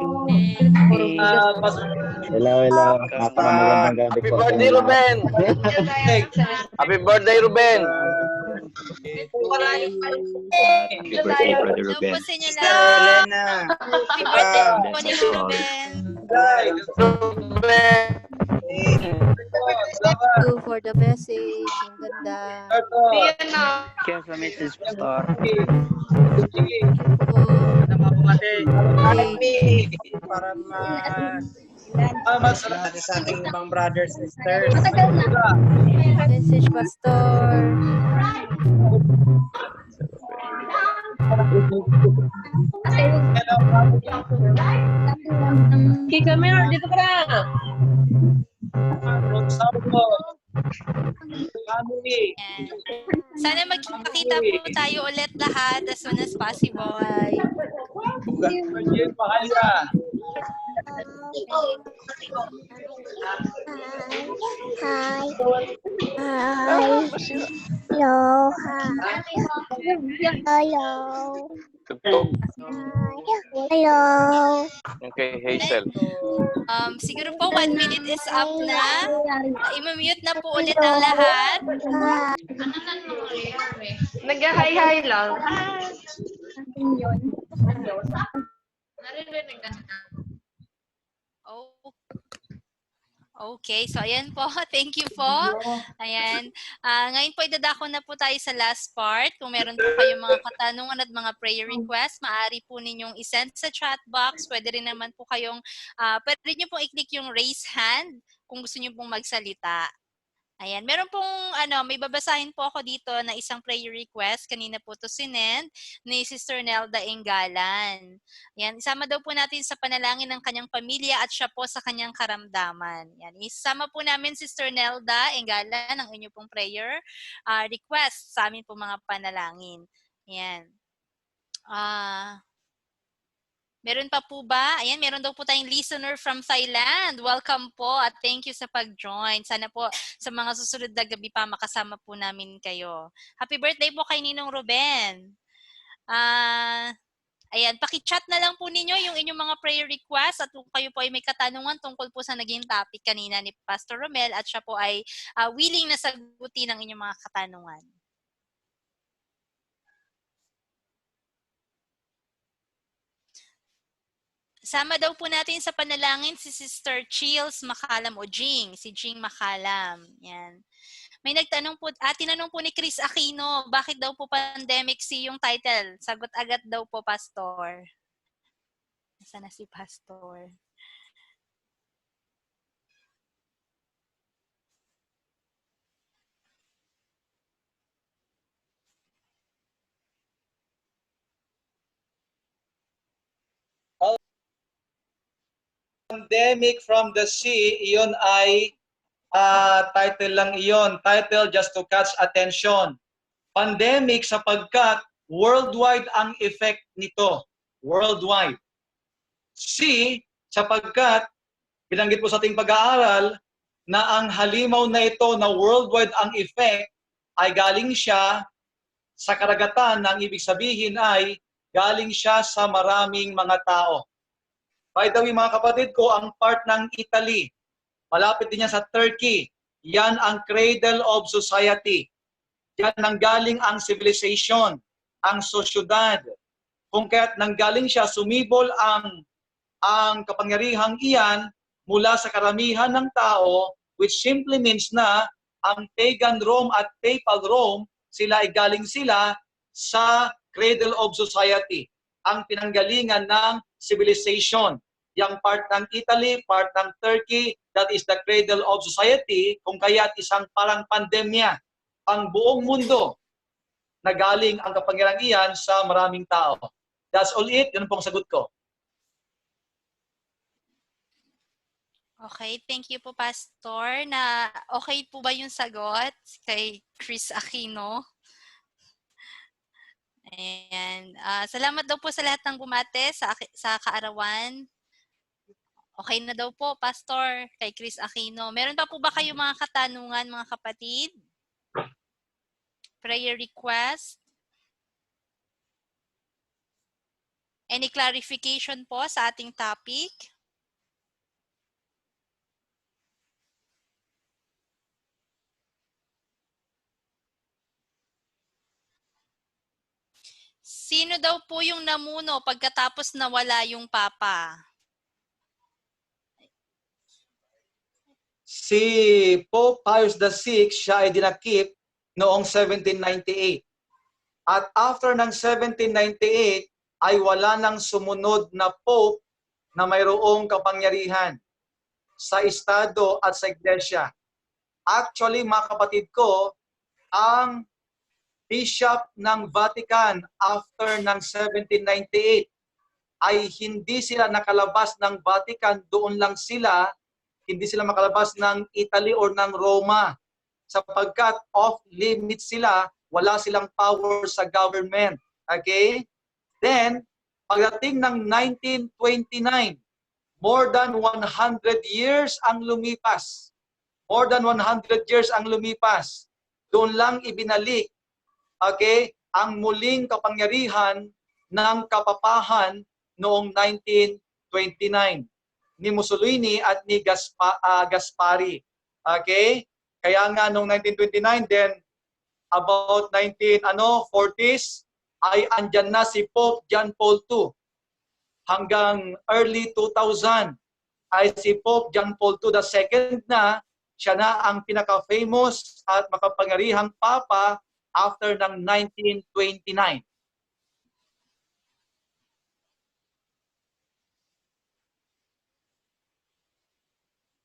Hello. Napaka-magandang gabi Happy po. birthday, Ruben. Happy birthday, Ruben. Happy birthday, Brother Hello po Ruben. sa inyo lahat. Happy birthday po ni Ruben. For the message. Ang ganda. Kaya sa message, Pastor. Para sa ating ibang brothers, sisters. Message, Pastor. Kika Mer, dito ka na. Yan. Sana magkita po tayo ulit lahat as soon as possible. Hi. Hello. Hello. Okay, Hazel. Siguro po 1 minute is up na. I-mute na po ulit ang lahat. Nag-hi-hi lang. Okay, so ayan po. Thank you po. Ayan. Ngayon po idadako na po tayo sa last part. Kung meron po kayong mga katanungan at mga prayer requests, maaari po ninyong isend sa chat box. Pwede rin naman po pwede nyo pong i-click yung raise hand kung gusto nyo pong magsalita. Ayan, meron pong may babasahin po ako dito na isang prayer request. Kanina po to sinend ni Sister Nelda Engalan. Ayan, isama daw po natin sa panalangin ng kanyang pamilya at siya po sa kanyang karamdaman. Ayan, isama po namin Sister Nelda Engalan ang inyo pong prayer request sa amin po mga panalangin. Ayan. Meron pa po ba? Ayan, meron daw po tayong listener from Thailand. Welcome po at thank you sa pag-join. Sana po sa mga susunod na gabi pa makasama po namin kayo. Happy birthday po kay Ninong Ruben. Ayan, paki-chat na lang po ninyo yung inyong mga prayer requests at kung kayo po ay may katanungan tungkol po sa naging topic kanina ni Pastor Romel at siya po ay willing na sagutin ang inyong mga katanungan. Sama daw po natin sa panalangin si Sister Chills Makalam o Jing, si Jing Makalam. Yan. May tinanong po ni Chris Aquino, bakit daw po pandemic yung title? Sagot agad daw po, Pastor. Nasaan na si Pastor? Pandemic from the Sea, iyon ay title lang iyon. Title just to catch attention. Pandemic sapagkat worldwide ang effect nito. Worldwide. Sea sapagkat binanggit po sa ating pag-aaral na ang halimaw na ito na worldwide ang effect ay galing siya sa karagatan, na ang ibig sabihin ay galing siya sa maraming mga tao. By the way, mga kapatid ko, ang part ng Italy, malapit din yan sa Turkey, yan ang cradle of society. Yan nanggaling ang civilization, ang sosyudad. Kung kaya't nanggaling siya, sumibol ang kapangyarihang iyan mula sa karamihan ng tao, which simply means na ang pagan Rome at papal Rome, sila ay galing sila sa cradle of society, ang pinanggalingan ng civilization. Yang part ng Italy, part ng Turkey, that is the cradle of society, kung kaya't isang parang pandemya. Ang buong mundo na galing ang kapangyarihang iyan sa maraming tao. That's all it. Yun pong sagot ko. Okay, thank you po, Pastor. Na okay po ba yung sagot kay Chris Aquino? And salamat daw po sa lahat ng bumate sa kaarawan. Okay na daw po, Pastor, kay Chris Aquino. Meron pa po ba kayo mga katanungan, mga kapatid? Prayer request? Any clarification po sa ating topic? Sino daw po yung namuno pagkatapos nawala yung papa? Si Pope Pius VI, siya ay dinakip noong 1798. At after ng 1798, ay wala nang sumunod na Pope na mayroong kapangyarihan sa Estado at sa Iglesia. Actually, mga kapatid ko, ang Bishop ng Vatican after ng 1798 ay hindi sila nakalabas ng Vatican, doon lang sila, hindi sila makalabas ng Italy or ng Roma sapagkat off-limit sila, wala silang power sa government. Okay? Then, pagdating ng 1929, more than 100 years ang lumipas. More than 100 years ang lumipas. Doon lang ibinalik, okay, ang muling kapangyarihan ng kapapahan noong 1929 ni Mussolini at ni Gaspari. Okay? Kaya nga noong 1929, then about 1940s, ay andyan na si Pope John Paul II. Hanggang early 2000, ay si Pope John Paul II II na, siya na ang pinaka-famous at makapangyarihang papa after ng 1929.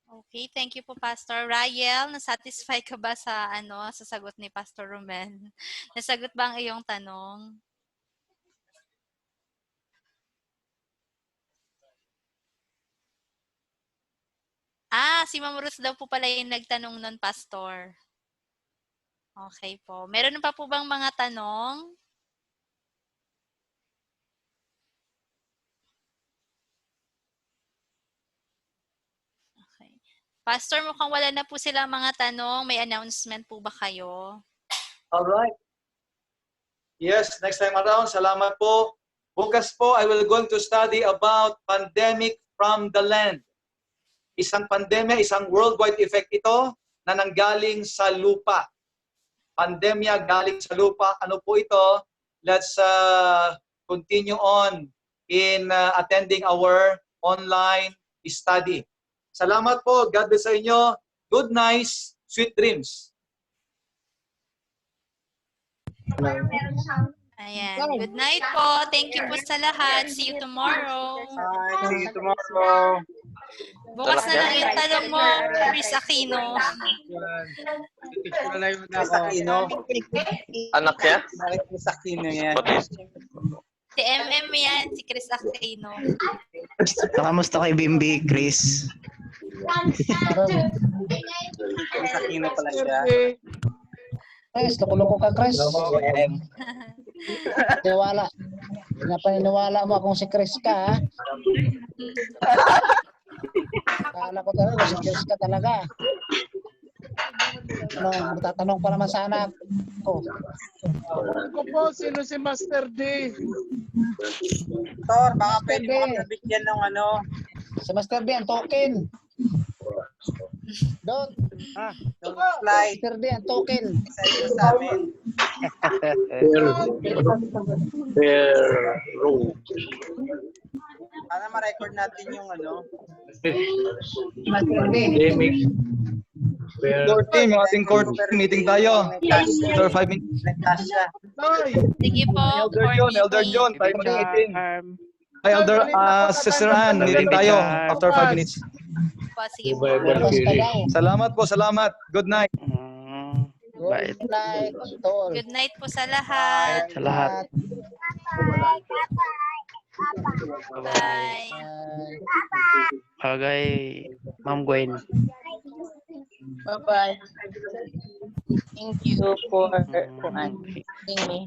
Okay, thank you po, Pastor. Rael, nasatisfy ka ba sa sa sagot ni Pastor Romel? Nasagot ba ang iyong tanong? Si Ma'am Ruth daw po pala yung nagtanong nun, Pastor. Okay po. Meron pa po bang mga tanong? Okay. Pastor, mukhang wala na po sila mga tanong. May announcement po ba kayo? Alright. Yes, next time around, salamat po. Bukas po, I will going to study about pandemic from the land. Isang pandemya, isang worldwide effect ito na nanggaling sa lupa. Pandemya galing sa lupa. Ano po ito? Let's continue on in attending our online study. Salamat po. God bless sa inyo. Good night. Sweet dreams. Ayan. Good night po. Thank you po sa lahat. See you tomorrow. See you tomorrow. Bukas na lang yung tanong mo, Chris Aquino. Chris Aquino. Anak niya? Chris Aquino yan. Si MM yan, si Chris Aquino. Kamusta kay Bimbi, Chris? Sakina pala siya. Chris, loko-loko ka, Chris. Tiwala. Pinapaniniwala mo akong si Chris ka, ha? Akala ko talaga si Chris ka talaga. Magtatanong pa naman sana ako. Ako po, sino si Master D? Tor, baka pwede mo kami bigyan ng ano. Si Master D, ang token. Don't. Yung slide. Master D, ang token. Isa sa amin. Para ma-record natin yung ano. Master D. Core team, yung ating core team, meeting tayo. After 5 minutes. Sige po. Elder John, tayo mag-meeting. Ay, Elder, Sister Ann, meeting tayo after 5 minutes. Sige po. Salamat po, salamat. Good night. Good night. Tol. Good night po sa lahat. Sa lahat. Bye. Bagay, Ma'am Gwen. Bye-bye. Thank you for me.